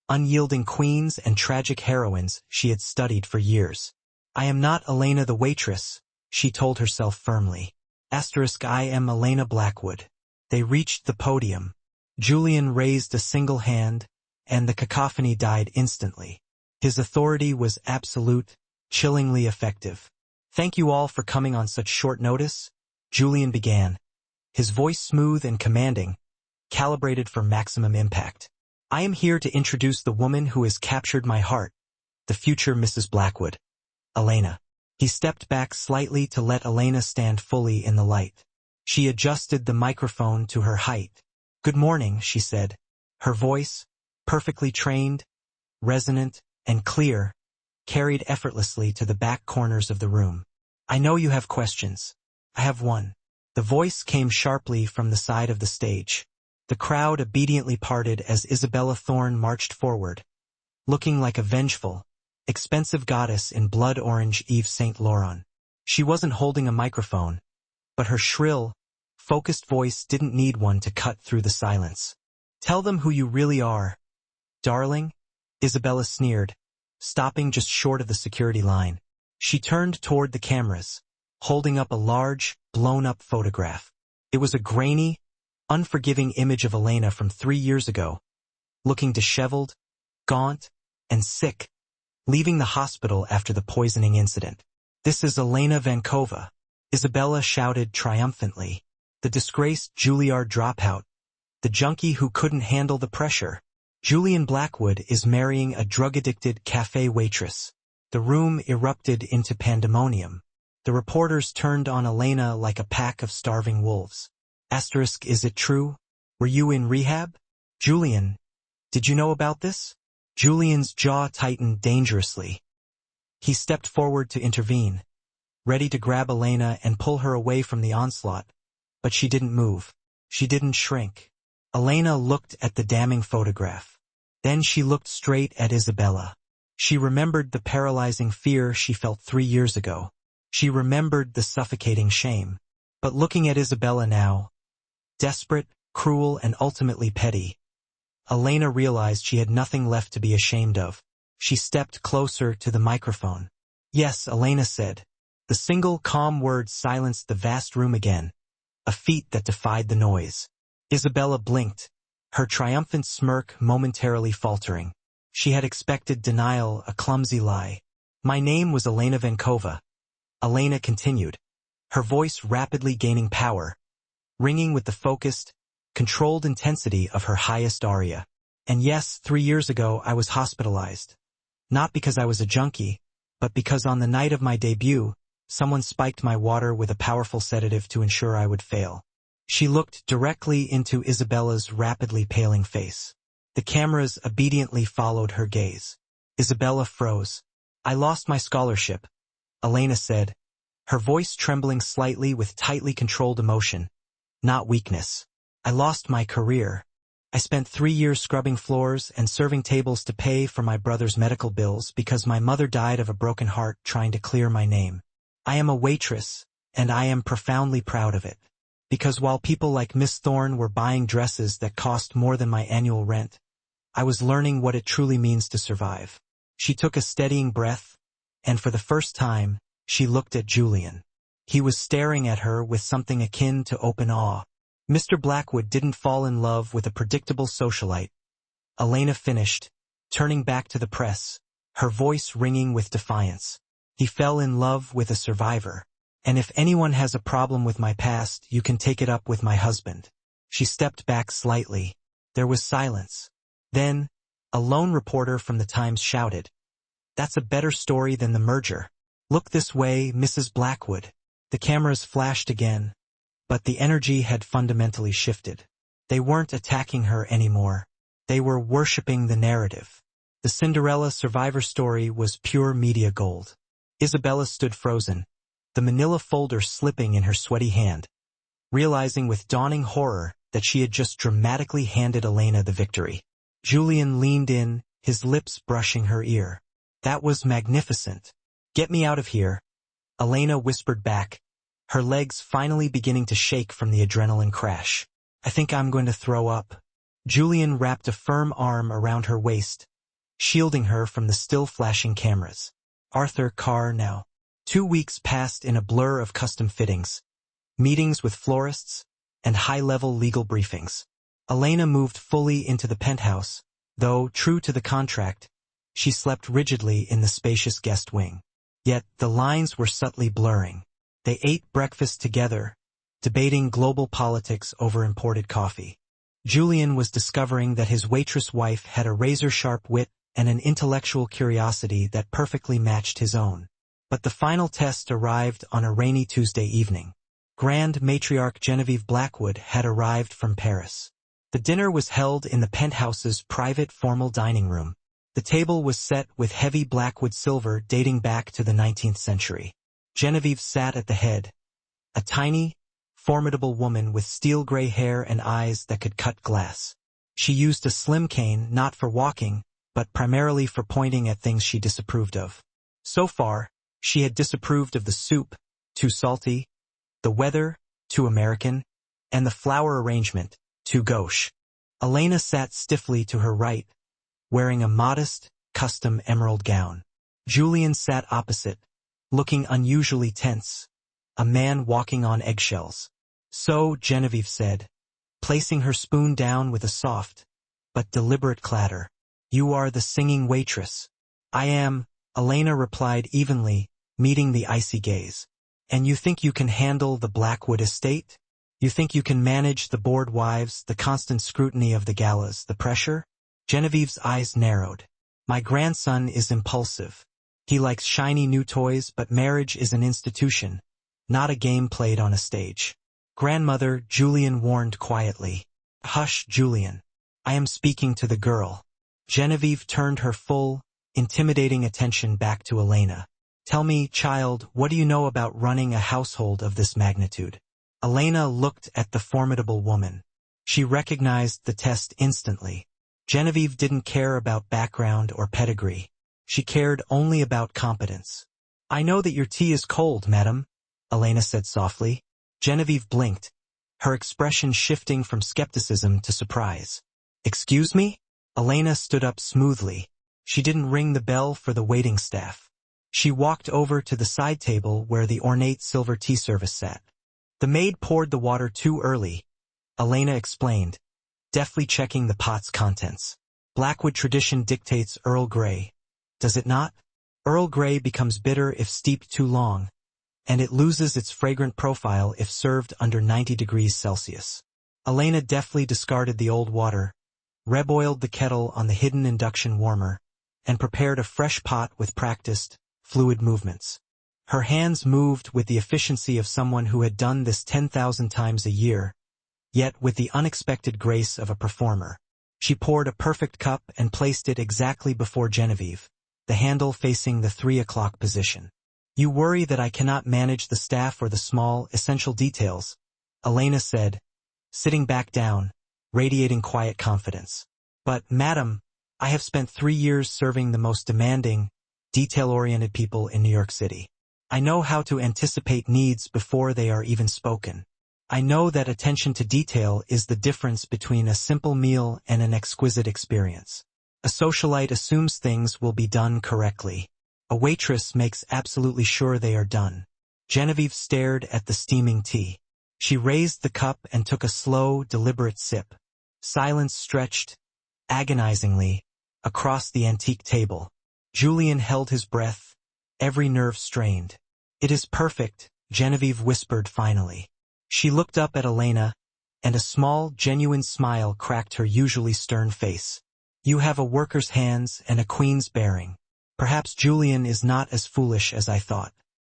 unyielding queens and tragic heroines she had studied for years. I am not Elena the waitress, she told herself firmly. I am Elena Blackwood. They reached the podium. Julian raised a single hand, and the cacophony died instantly. His authority was absolute, chillingly effective. Thank you all for coming on such short notice, Julian began, his voice smooth and commanding, calibrated for maximum impact. I am here to introduce the woman who has captured my heart, the future Mrs. Blackwood, Elena. He stepped back slightly to let Elena stand fully in the light. She adjusted the microphone to her height. Good morning, she said. Her voice, perfectly trained, resonant, and clear, carried effortlessly to the back corners of the room. I know you have questions. I have one. The voice came sharply from the side of the stage. The crowd obediently parted as Isabella Thorne marched forward, looking like a vengeful, expensive goddess in blood-orange Yves Saint Laurent. She wasn't holding a microphone, but her shrill, focused voice didn't need one to cut through the silence. Tell them who you really are, darling, Isabella sneered, stopping just short of the security line. She turned toward the cameras, holding up a large, blown-up photograph. It was a grainy, unforgiving image of Elena from 3 years ago, looking disheveled, gaunt, and sick, leaving the hospital after the poisoning incident. This is Elena Vankova, Isabella shouted triumphantly. The disgraced Juilliard dropout, the junkie who couldn't handle the pressure. Julian Blackwood is marrying a drug-addicted cafe waitress. The room erupted into pandemonium. The reporters turned on Elena like a pack of starving wolves. Is it true? Were you in rehab? Julian, did you know about this? Julian's jaw tightened dangerously. He stepped forward to intervene, ready to grab Elena and pull her away from the onslaught, but she didn't move. She didn't shrink. Elena looked at the damning photograph. Then she looked straight at Isabella. She remembered the paralyzing fear she felt 3 years ago. She remembered the suffocating shame. But looking at Isabella now, desperate, cruel, and ultimately petty, Elena realized she had nothing left to be ashamed of. She stepped closer to the microphone. Yes, Elena said. The single calm word silenced the vast room again, a feat that defied the noise. Isabella blinked, her triumphant smirk momentarily faltering. She had expected denial, a clumsy lie. My name was Elena Vankova. Elena continued, her voice rapidly gaining power, ringing with the focused, controlled intensity of her highest aria. And yes, 3 years ago I was hospitalized. Not because I was a junkie, but because on the night of my debut, someone spiked my water with a powerful sedative to ensure I would fail. She looked directly into Isabella's rapidly paling face. The cameras obediently followed her gaze. Isabella froze. I lost my scholarship, Elena said, her voice trembling slightly with tightly controlled emotion, not weakness. I lost my career. I spent 3 years scrubbing floors and serving tables to pay for my brother's medical bills because my mother died of a broken heart trying to clear my name. I am a waitress, and I am profoundly proud of it. Because while people like Miss Thorne were buying dresses that cost more than my annual rent, I was learning what it truly means to survive. She took a steadying breath, and for the first time, she looked at Julian. He was staring at her with something akin to open awe. Mr. Blackwood didn't fall in love with a predictable socialite. Elena finished, turning back to the press, her voice ringing with defiance. He fell in love with a survivor. And if anyone has a problem with my past, you can take it up with my husband. She stepped back slightly. There was silence. Then, a lone reporter from the Times shouted, That's a better story than the merger. Look this way, Mrs. Blackwood. The cameras flashed again, but the energy had fundamentally shifted. They weren't attacking her anymore. They were worshipping the narrative. The Cinderella survivor story was pure media gold. Isabella stood frozen, the manila folder slipping in her sweaty hand, realizing with dawning horror that she had just dramatically handed Elena the victory. Julian leaned in, his lips brushing her ear. That was magnificent. Get me out of here, Elena whispered back, her legs finally beginning to shake from the adrenaline crash. I think I'm going to throw up. Julian wrapped a firm arm around her waist, shielding her from the still-flashing cameras. Arthur Carr now. 2 weeks passed in a blur of custom fittings, meetings with florists, and high-level legal briefings. Elena moved fully into the penthouse, though, true to the contract, she slept rigidly in the spacious guest wing. Yet, the lines were subtly blurring. They ate breakfast together, debating global politics over imported coffee. Julian was discovering that his waitress wife had a razor-sharp wit and an intellectual curiosity that perfectly matched his own. But the final test arrived on a rainy Tuesday evening. Grand Matriarch Genevieve Blackwood had arrived from Paris. The dinner was held in the penthouse's private formal dining room. The table was set with heavy blackwood silver dating back to the 19th century. Genevieve sat at the head, a tiny, formidable woman with steel-gray hair and eyes that could cut glass. She used a slim cane not for walking, but primarily for pointing at things she disapproved of. So far, she had disapproved of the soup, too salty, the weather, too American, and the flower arrangement, too gauche. Elena sat stiffly to her right, wearing a modest, custom emerald gown. Julian sat opposite, looking unusually tense, a man walking on eggshells. So, Genevieve said, placing her spoon down with a soft, but deliberate clatter. You are the singing waitress. I am, Elena replied evenly, meeting the icy gaze. And you think you can handle the Blackwood estate? You think you can manage the bored wives, the constant scrutiny of the galas, the pressure? Genevieve's eyes narrowed. My grandson is impulsive. He likes shiny new toys, but marriage is an institution, not a game played on a stage. Grandmother, Julian warned quietly. Hush, Julian. I am speaking to the girl. Genevieve turned her full, intimidating attention back to Elena. Tell me, child, what do you know about running a household of this magnitude? Elena looked at the formidable woman. She recognized the test instantly. Genevieve didn't care about background or pedigree. She cared only about competence. I know that your tea is cold, madam, Elena said softly. Genevieve blinked, her expression shifting from skepticism to surprise. Excuse me? Elena stood up smoothly. She didn't ring the bell for the waiting staff. She walked over to the side table where the ornate silver tea service sat. The maid poured the water too early, Elena explained, deftly checking the pot's contents. Blackwood tradition dictates Earl Grey. Does it not? Earl Grey becomes bitter if steeped too long, and it loses its fragrant profile if served under 90 degrees Celsius. Elena deftly discarded the old water, reboiled the kettle on the hidden induction warmer, and prepared a fresh pot with practiced, fluid movements. Her hands moved with the efficiency of someone who had done this 10,000 times a year, yet with the unexpected grace of a performer. She poured a perfect cup and placed it exactly before Genevieve, the handle facing the 3 o'clock position. You worry that I cannot manage the staff or the small, essential details, Elena said, sitting back down, radiating quiet confidence. But, madam, I have spent 3 years serving the most demanding, detail-oriented people in New York City. I know how to anticipate needs before they are even spoken. I know that attention to detail is the difference between a simple meal and an exquisite experience. A socialite assumes things will be done correctly. A waitress makes absolutely sure they are done. Genevieve stared at the steaming tea. She raised the cup and took a slow, deliberate sip. Silence stretched, agonizingly, across the antique table. Julian held his breath, every nerve strained. It is perfect, Genevieve whispered finally. She looked up at Elena, and a small, genuine smile cracked her usually stern face. You have a worker's hands and a queen's bearing. Perhaps Julian is not as foolish as I thought.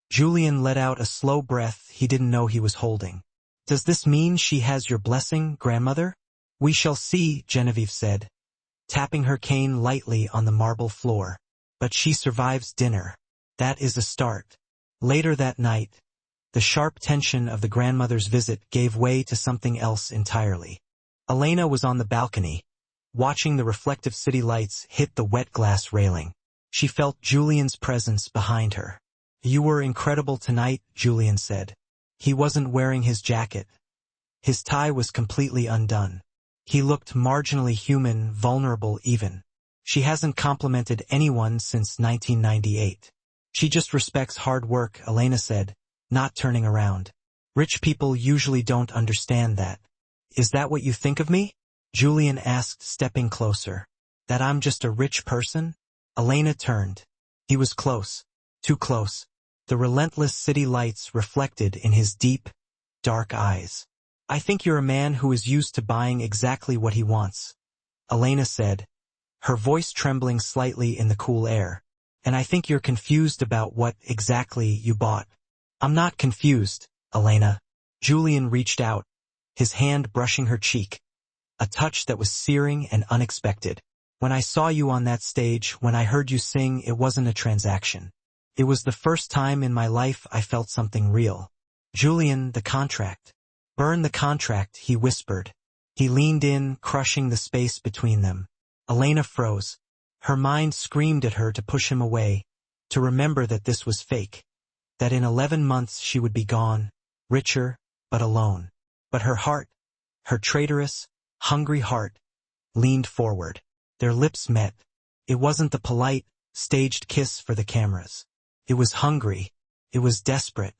Julian let out a slow breath he didn't know he was holding. Does this mean she has your blessing, grandmother? We shall see, Genevieve said, tapping her cane lightly on the marble floor. But she survives dinner. That is a start. Later that night, the sharp tension of the grandmother's visit gave way to something else entirely. Elena was on the balcony, watching the reflective city lights hit the wet glass railing. She felt Julian's presence behind her. You were incredible tonight, Julian said. He wasn't wearing his jacket. His tie was completely undone. He looked marginally human, vulnerable even. She hasn't complimented anyone since 1998. She just respects hard work, Elena said, not turning around. Rich people usually don't understand that. Is that what you think of me? Julian asked, stepping closer. That I'm just a rich person? Elena turned. He was close. Too close. The relentless city lights reflected in his deep, dark eyes. I think you're a man who is used to buying exactly what he wants, Elena said, her voice trembling slightly in the cool air. And I think you're confused about what exactly you bought. I'm not confused, Elena. Julian reached out, his hand brushing her cheek, a touch that was searing and unexpected. When I saw you on that stage, when I heard you sing, it wasn't a transaction. It was the first time in my life I felt something real. Julian, the contract. Burn the contract, he whispered. He leaned in, crushing the space between them. Elena froze. Her mind screamed at her to push him away, to remember that this was fake, that in 11 months she would be gone, richer, but alone. But her heart, her traitorous, hungry heart, leaned forward. Their lips met. It wasn't the polite, staged kiss for the cameras. It was hungry. It was desperate.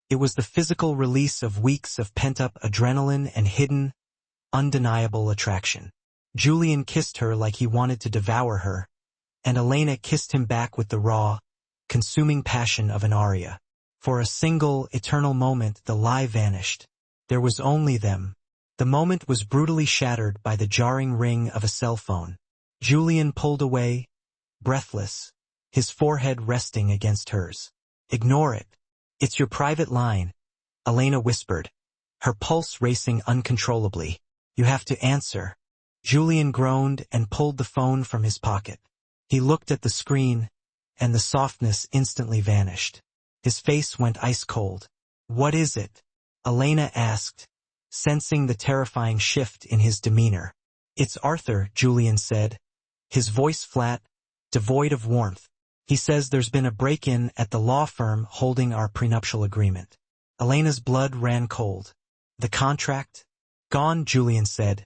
It was the physical release of weeks of pent-up adrenaline and hidden, undeniable attraction. Julian kissed her like he wanted to devour her, and Elena kissed him back with the raw, consuming passion of an aria. For a single, eternal moment the lie vanished. There was only them. The moment was brutally shattered by the jarring ring of a cell phone. Julian pulled away, breathless, his forehead resting against hers. Ignore it. It's your private line, Elena whispered, her pulse racing uncontrollably. You have to answer. Julian groaned and pulled the phone from his pocket. He looked at the screen, and the softness instantly vanished. His face went ice cold. What is it? Elena asked, sensing the terrifying shift in his demeanor. It's Arthur, Julian said, his voice flat, devoid of warmth. He says there's been a break-in at the law firm holding our prenuptial agreement. Elena's blood ran cold. The contract? Gone, Julian said,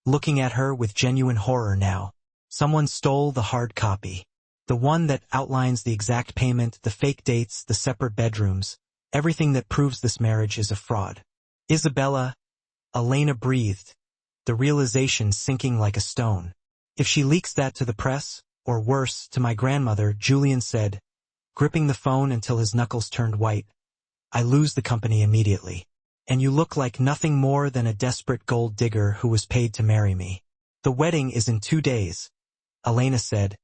looking at her with genuine horror now. Someone stole the hard copy. The one that outlines the exact payment, the fake dates, the separate bedrooms, everything that proves this marriage is a fraud. Isabella, Elena breathed, the realization sinking like a stone. If she leaks that to the press, or worse, to my grandmother, Julian said, gripping the phone until his knuckles turned white, I lose the company immediately. And you look like nothing more than a desperate gold digger who was paid to marry me. The wedding is in 2 days, Elena said,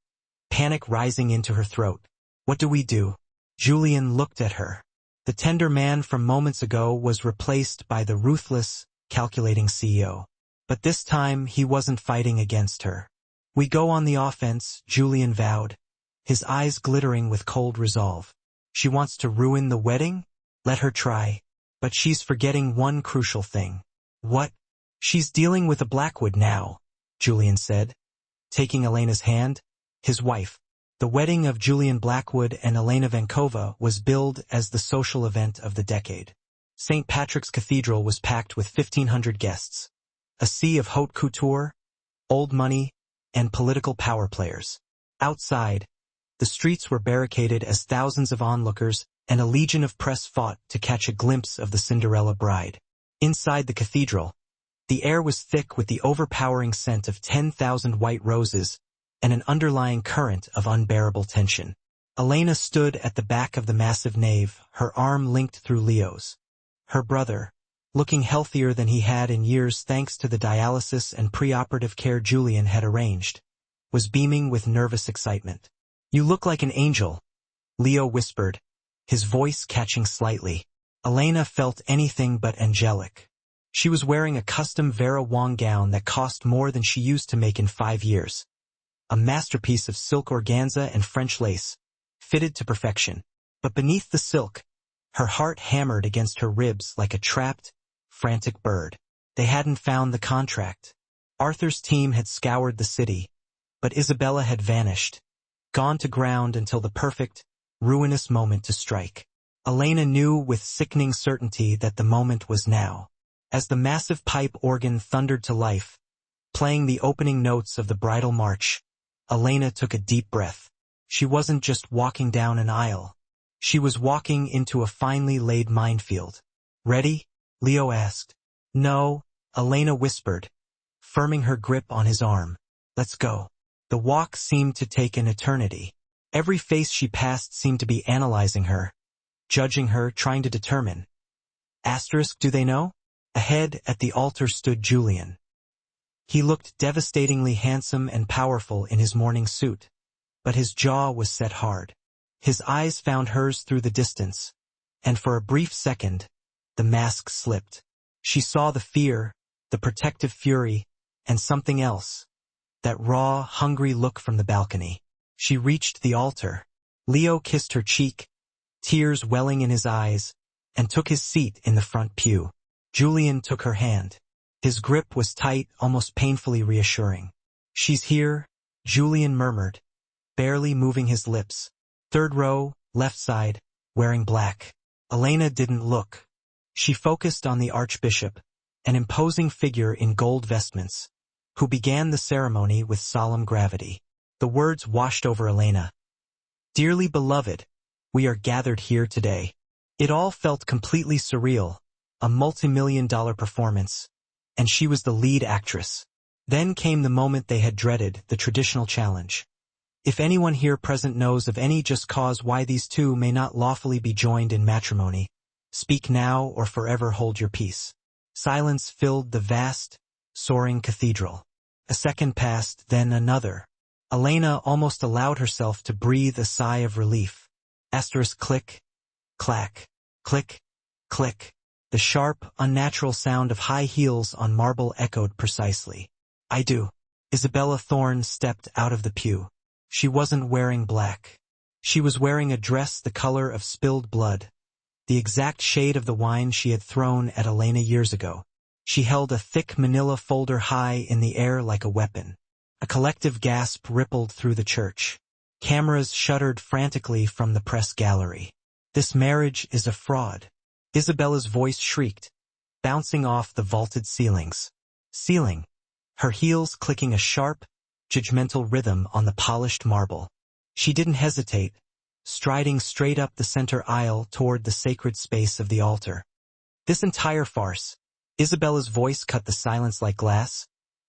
panic rising into her throat. What do we do? Julian looked at her. The tender man from moments ago was replaced by the ruthless, calculating CEO. But this time he wasn't fighting against her. We go on the offense, Julian vowed, his eyes glittering with cold resolve. She wants to ruin the wedding? Let her try. But she's forgetting one crucial thing. What? She's dealing with a Blackwood now, Julian said, taking Elena's hand. His wife. The wedding of Julian Blackwood and Elena Vankova was billed as the social event of the decade. St. Patrick's Cathedral was packed with 1,500 guests. A sea of haute couture, old money, and political power players. Outside, the streets were barricaded as thousands of onlookers and a legion of press fought to catch a glimpse of the Cinderella bride. Inside the cathedral, the air was thick with the overpowering scent of 10,000 white roses and an underlying current of unbearable tension. Elena stood at the back of the massive nave, her arm linked through Leo's. Her brother, looking healthier than he had in years thanks to the dialysis and preoperative care Julian had arranged, was beaming with nervous excitement. You look like an angel, Leo whispered, his voice catching slightly. Elena felt anything but angelic. She was wearing a custom Vera Wang gown that cost more than she used to make in 5 years. A masterpiece of silk organza and French lace, fitted to perfection. But beneath the silk, her heart hammered against her ribs like a trapped, frantic bird. They hadn't found the contract. Arthur's team had scoured the city, but Isabella had vanished, gone to ground until the perfect, ruinous moment to strike. Elena knew with sickening certainty that the moment was now. As the massive pipe organ thundered to life, playing the opening notes of the bridal march, Elena took a deep breath. She wasn't just walking down an aisle. She was walking into a finely laid minefield. "Ready?" Leo asked. "No," Elena whispered, firming her grip on his arm. "Let's go." The walk seemed to take an eternity. Every face she passed seemed to be analyzing her, judging her, trying to determine. Do they know? Ahead at the altar stood Julian. He looked devastatingly handsome and powerful in his morning suit, but his jaw was set hard. His eyes found hers through the distance, and for a brief second, the mask slipped. She saw the fear, the protective fury, and something else, that raw, hungry look from the balcony. She reached the altar. Leo kissed her cheek, tears welling in his eyes, and took his seat in the front pew. Julian took her hand. His grip was tight, almost painfully reassuring. "She's here," Julian murmured, barely moving his lips. "Third row, left side, wearing black." Elena didn't look. She focused on the Archbishop, an imposing figure in gold vestments, who began the ceremony with solemn gravity. The words washed over Elena. "Dearly beloved, we are gathered here today." It all felt completely surreal, a multi-million-dollar performance, and she was the lead actress. Then came the moment they had dreaded, the traditional challenge. If anyone here present knows of any just cause why these two may not lawfully be joined in matrimony, speak now or forever hold your peace. Silence filled the vast, soaring cathedral. A second passed, then another. Elena almost allowed herself to breathe a sigh of relief. Click, clack, click, click. The sharp, unnatural sound of high heels on marble echoed precisely. "I do." Isabella Thorne stepped out of the pew. She wasn't wearing black. She was wearing a dress the color of spilled blood, the exact shade of the wine she had thrown at Elena years ago. She held a thick manila folder high in the air like a weapon. A collective gasp rippled through the church. Cameras shuddered frantically from the press gallery. "This marriage is a fraud," Isabella's voice shrieked, bouncing off the vaulted ceilings. Her heels clicking a sharp, judgmental rhythm on the polished marble. She didn't hesitate, striding straight up the center aisle toward the sacred space of the altar. "This entire farce," Isabella's voice cut the silence like glass,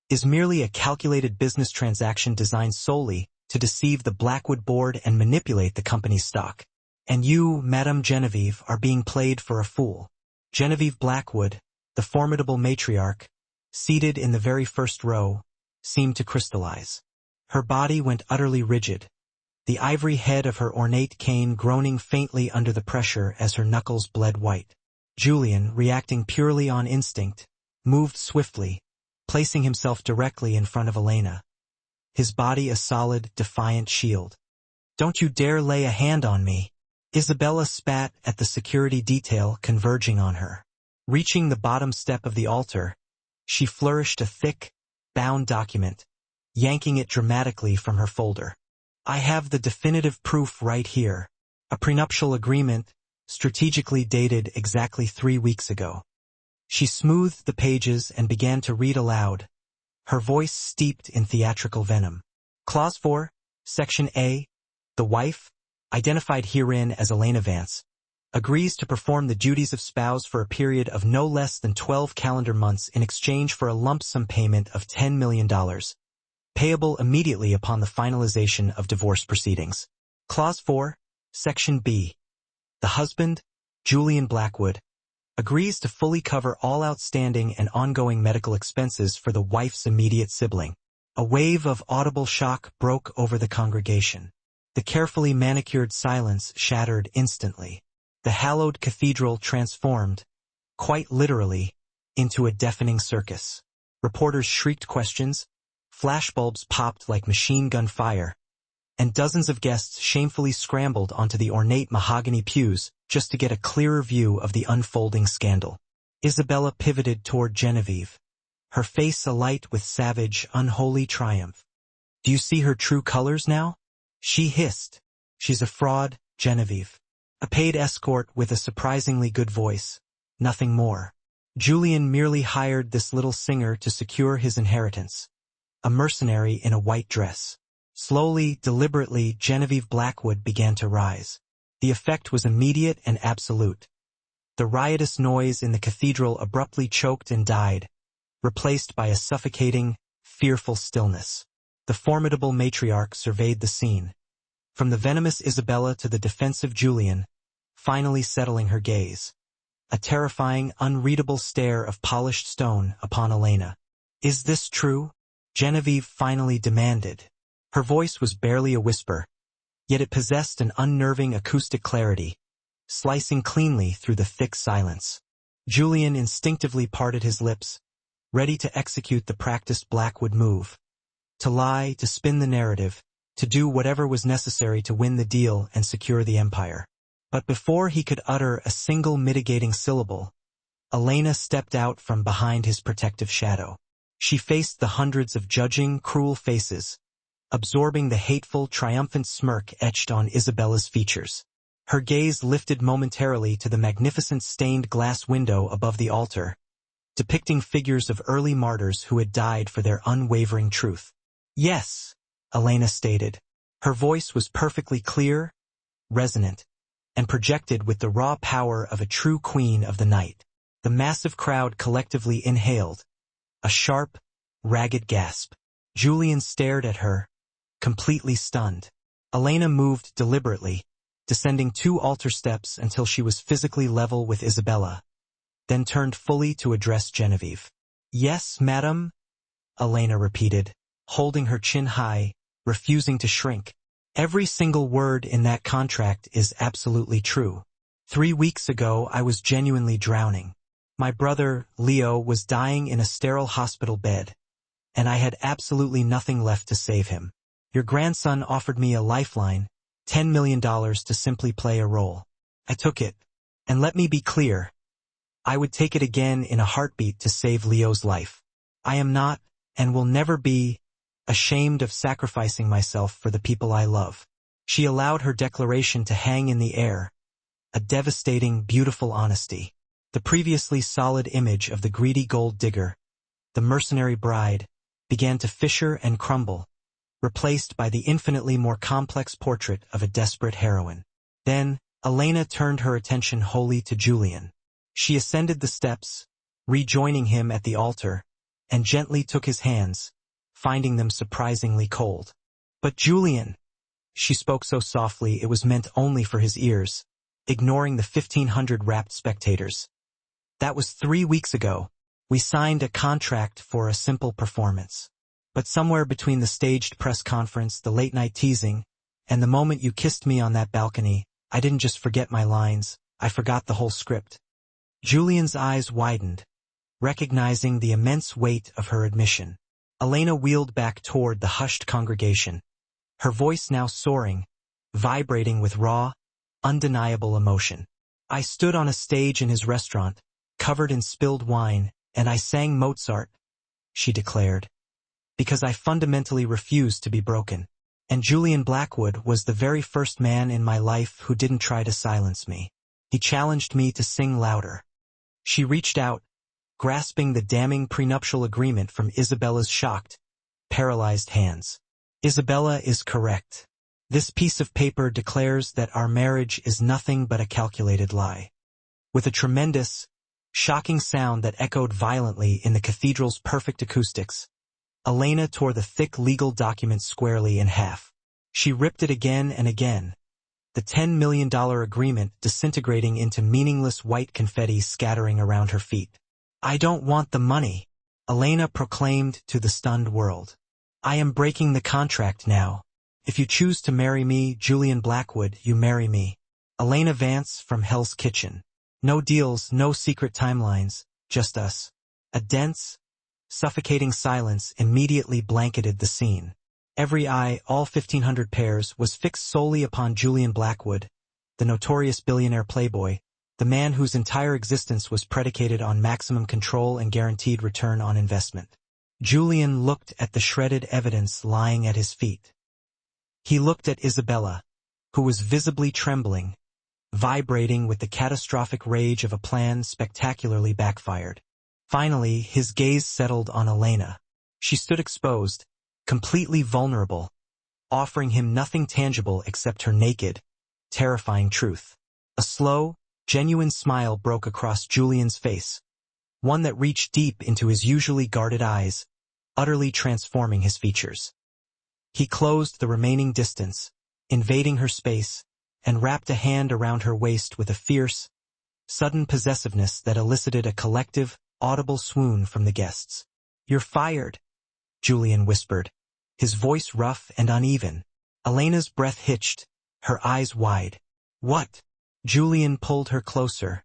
"is merely a calculated business transaction designed solely to deceive the Blackwood board and manipulate the company's stock. And you, Madame Genevieve, are being played for a fool." Genevieve Blackwood, the formidable matriarch, seated in the very first row, seemed to crystallize. Her body went utterly rigid, the ivory head of her ornate cane groaning faintly under the pressure as her knuckles bled white. Julian, reacting purely on instinct, moved swiftly, placing himself directly in front of Elena, his body a solid, defiant shield. "Don't you dare lay a hand on me." Isabella spat at the security detail converging on her. Reaching the bottom step of the altar, she flourished a thick, bound document, yanking it dramatically from her folder. "I have the definitive proof right here. A prenuptial agreement, strategically dated exactly 3 weeks ago." She smoothed the pages and began to read aloud, her voice steeped in theatrical venom. "Clause 4, Section A, the wife, identified herein as Elena Vance, agrees to perform the duties of spouse for a period of no less than 12 calendar months in exchange for a lump sum payment of $10 million, payable immediately upon the finalization of divorce proceedings. Clause 4, Section B. The husband, Julian Blackwood, agrees to fully cover all outstanding and ongoing medical expenses for the wife's immediate sibling." A wave of audible shock broke over the congregation. The carefully manicured silence shattered instantly. The hallowed cathedral transformed, quite literally, into a deafening circus. Reporters shrieked questions, flashbulbs popped like machine gun fire, and dozens of guests shamefully scrambled onto the ornate mahogany pews just to get a clearer view of the unfolding scandal. Isabella pivoted toward Genevieve, her face alight with savage, unholy triumph. "Do you see her true colors now?" She hissed. "She's a fraud, Genevieve. A paid escort with a surprisingly good voice. Nothing more. Julian merely hired this little singer to secure his inheritance. A mercenary in a white dress." Slowly, deliberately, Genevieve Blackwood began to rise. The effect was immediate and absolute. The riotous noise in the cathedral abruptly choked and died, replaced by a suffocating, fearful stillness. The formidable matriarch surveyed the scene, from the venomous Isabella to the defensive Julian, finally settling her gaze. A terrifying, unreadable stare of polished stone upon Elena. "Is this true?" Genevieve finally demanded. Her voice was barely a whisper, yet it possessed an unnerving acoustic clarity, slicing cleanly through the thick silence. Julian instinctively parted his lips, ready to execute the practiced Blackwood move. To lie, to spin the narrative, to do whatever was necessary to win the deal and secure the empire. But before he could utter a single mitigating syllable, Elena stepped out from behind his protective shadow. She faced the hundreds of judging, cruel faces, absorbing the hateful, triumphant smirk etched on Isabella's features. Her gaze lifted momentarily to the magnificent stained glass window above the altar, depicting figures of early martyrs who had died for their unwavering truth. "Yes," Elena stated. Her voice was perfectly clear, resonant, and projected with the raw power of a true queen of the night. The massive crowd collectively inhaled, a sharp, ragged gasp. Julian stared at her, completely stunned. Elena moved deliberately, descending 2 altar steps until she was physically level with Isabella, then turned fully to address Genevieve. "Yes, madam," Elena repeated, holding her chin high, refusing to shrink. "Every single word in that contract is absolutely true. 3 weeks ago I was genuinely drowning. My brother, Leo, was dying in a sterile hospital bed, and I had absolutely nothing left to save him. Your grandson offered me a lifeline, $10 million to simply play a role. I took it, and let me be clear, I would take it again in a heartbeat to save Leo's life. I am not, and will never be, ashamed of sacrificing myself for the people I love." She allowed her declaration to hang in the air, a devastating, beautiful honesty. The previously solid image of the greedy gold digger, the mercenary bride, began to fissure and crumble, replaced by the infinitely more complex portrait of a desperate heroine. Then, Elena turned her attention wholly to Julian. She ascended the steps, rejoining him at the altar, and gently took his hands, finding them surprisingly cold. "But Julian," she spoke so softly it was meant only for his ears, ignoring the 1,500 rapt spectators. "That was 3 weeks ago. We signed a contract for a simple performance. But somewhere between the staged press conference, the late-night teasing, and the moment you kissed me on that balcony, I didn't just forget my lines, I forgot the whole script." Julian's eyes widened, recognizing the immense weight of her admission. Elena wheeled back toward the hushed congregation, her voice now soaring, vibrating with raw, undeniable emotion. "I stood on a stage in his restaurant, covered in spilled wine, and I sang Mozart," she declared, "because I fundamentally refused to be broken. And Julian Blackwood was the very first man in my life who didn't try to silence me. He challenged me to sing louder." She reached out, grasping the damning prenuptial agreement from Isabella's shocked, paralyzed hands. "Isabella is correct. This piece of paper declares that our marriage is nothing but a calculated lie." With a tremendous, shocking sound that echoed violently in the cathedral's perfect acoustics, Elena tore the thick legal document squarely in half. She ripped it again and again, the $10 million agreement disintegrating into meaningless white confetti scattering around her feet. "I don't want the money," Elena proclaimed to the stunned world. "I am breaking the contract now. If you choose to marry me, Julian Blackwood, you marry me. Elena Vance from Hell's Kitchen. No deals, no secret timelines, just us." A dense, suffocating silence immediately blanketed the scene. Every eye, all 1,500 pairs, was fixed solely upon Julian Blackwood, the notorious billionaire playboy, the man whose entire existence was predicated on maximum control and guaranteed return on investment. Julian looked at the shredded evidence lying at his feet. He looked at Isabella, who was visibly trembling, vibrating with the catastrophic rage of a plan spectacularly backfired. Finally, his gaze settled on Elena. She stood exposed, completely vulnerable, offering him nothing tangible except her naked, terrifying truth. A slow, genuine smile broke across Julian's face, one that reached deep into his usually guarded eyes, utterly transforming his features. He closed the remaining distance, invading her space, and wrapped a hand around her waist with a fierce, sudden possessiveness that elicited a collective, audible swoon from the guests. "You're fired," Julian whispered, his voice rough and uneven. Elena's breath hitched, her eyes wide. "What?" Julian pulled her closer,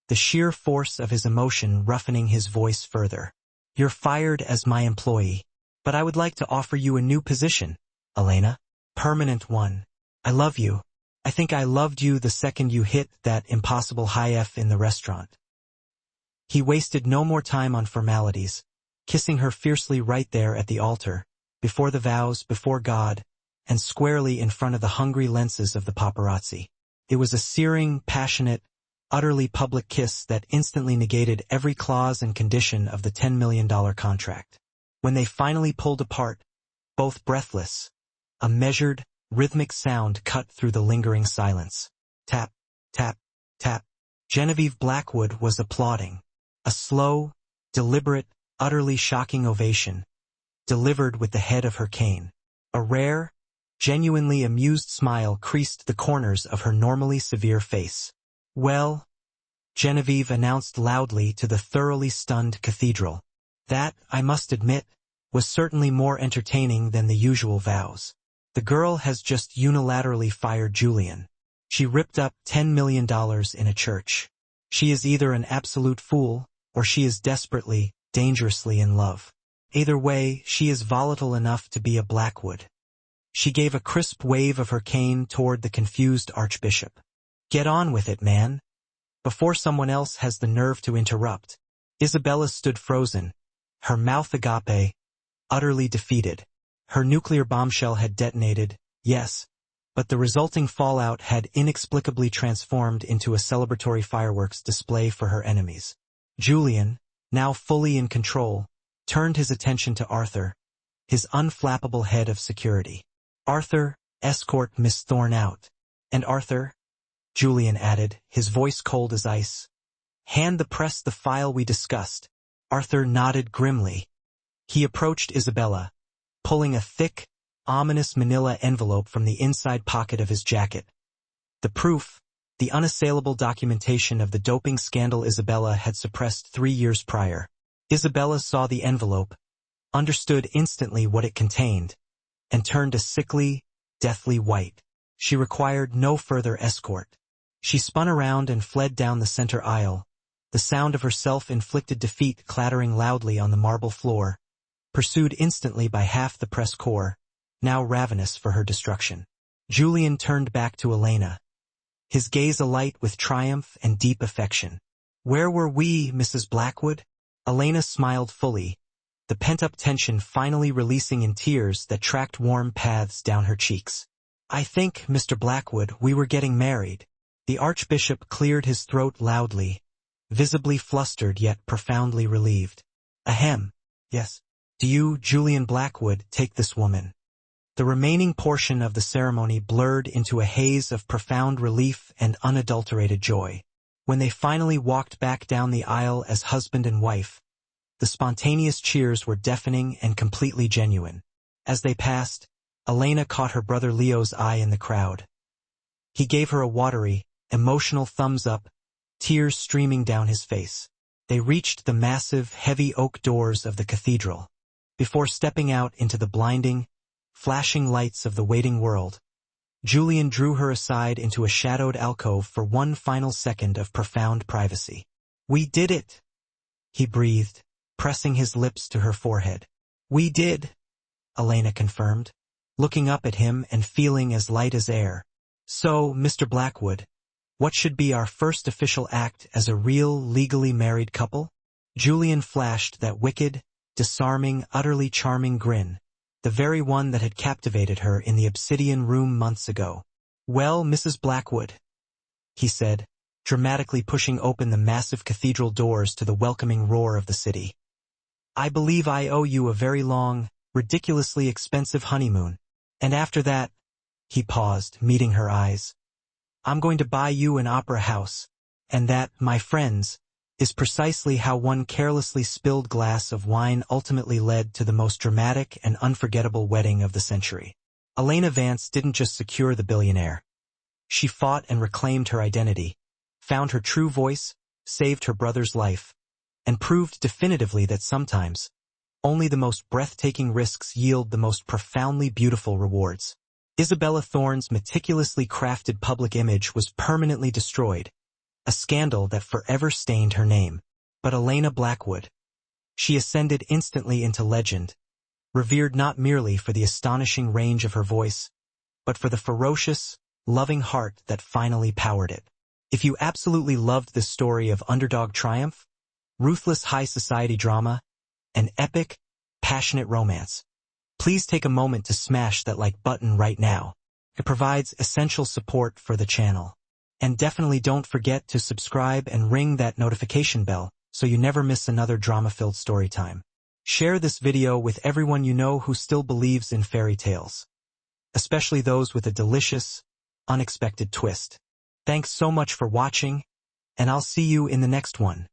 the sheer force of his emotion roughening his voice further. "You're fired as my employee, but I would like to offer you a new position, Elena. Permanent one. I love you. I think I loved you the second you hit that impossible high F in the restaurant." He wasted no more time on formalities, kissing her fiercely right there at the altar, before the vows, before God, and squarely in front of the hungry lenses of the paparazzi. It was a searing, passionate, utterly public kiss that instantly negated every clause and condition of the $10 million contract. When they finally pulled apart, both breathless, a measured, rhythmic sound cut through the lingering silence. Tap, tap, tap. Genevieve Blackwood was applauding. A slow, deliberate, utterly shocking ovation, delivered with the head of her cane. A rare, genuinely amused smile creased the corners of her normally severe face. "Well," Genevieve announced loudly to the thoroughly stunned cathedral. "That, I must admit, was certainly more entertaining than the usual vows. The girl has just unilaterally fired Julian. She ripped up $10 million in a church. She is either an absolute fool, or she is desperately, dangerously in love. Either way, she is volatile enough to be a Blackwood." She gave a crisp wave of her cane toward the confused archbishop. "Get on with it, man. Before someone else has the nerve to interrupt." Isabella stood frozen, her mouth agape, utterly defeated. Her nuclear bombshell had detonated, yes, but the resulting fallout had inexplicably transformed into a celebratory fireworks display for her enemies. Julian, now fully in control, turned his attention to Arthur, his unflappable head of security. "Arthur, escort Miss Thorne out. And Arthur," Julian added, his voice cold as ice, "hand the press the file we discussed." Arthur nodded grimly. He approached Isabella, pulling a thick, ominous manila envelope from the inside pocket of his jacket. The proof, the unassailable documentation of the doping scandal Isabella had suppressed 3 years prior. Isabella saw the envelope, understood instantly what it contained, and turned a sickly, deathly white. She required no further escort. She spun around and fled down the center aisle, the sound of her self-inflicted defeat clattering loudly on the marble floor, pursued instantly by half the press corps, now ravenous for her destruction. Julian turned back to Elena, his gaze alight with triumph and deep affection. "Where were we, Mrs. Blackwood?" Elena smiled fully, the pent-up tension finally releasing in tears that tracked warm paths down her cheeks. "I think, Mr. Blackwood, we were getting married." The archbishop cleared his throat loudly, visibly flustered yet profoundly relieved. "Ahem. Yes. Do you, Julian Blackwood, take this woman?" The remaining portion of the ceremony blurred into a haze of profound relief and unadulterated joy. When they finally walked back down the aisle as husband and wife, the spontaneous cheers were deafening and completely genuine. As they passed, Elena caught her brother Leo's eye in the crowd. He gave her a watery, emotional thumbs up, tears streaming down his face. They reached the massive, heavy oak doors of the cathedral. Before stepping out into the blinding, flashing lights of the waiting world, Julian drew her aside into a shadowed alcove for one final second of profound privacy. "We did it," he breathed, pressing his lips to her forehead. "We did," Elena confirmed, looking up at him and feeling as light as air. "So, Mr. Blackwood, what should be our first official act as a real, legally married couple?" Julian flashed that wicked, disarming, utterly charming grin, the very one that had captivated her in the obsidian room months ago. "Well, Mrs. Blackwood," he said, dramatically pushing open the massive cathedral doors to the welcoming roar of the city. "I believe I owe you a very long, ridiculously expensive honeymoon." And after that, he paused, meeting her eyes. I'm going to buy you an opera house. And that, my friends, is precisely how one carelessly spilled glass of wine ultimately led to the most dramatic and unforgettable wedding of the century. Elena Vance didn't just secure the billionaire. She fought and reclaimed her identity, found her true voice, saved her brother's life, and proved definitively that sometimes, only the most breathtaking risks yield the most profoundly beautiful rewards. Isabella Thorne's meticulously crafted public image was permanently destroyed, a scandal that forever stained her name. But Elena Blackwood, she ascended instantly into legend, revered not merely for the astonishing range of her voice, but for the ferocious, loving heart that finally powered it. If you absolutely loved this story of underdog triumph, ruthless high society drama, and epic, passionate romance, please take a moment to smash that like button right now. It provides essential support for the channel. And definitely don't forget to subscribe and ring that notification bell so you never miss another drama-filled story time. Share this video with everyone you know who still believes in fairy tales, especially those with a delicious, unexpected twist. Thanks so much for watching, and I'll see you in the next one.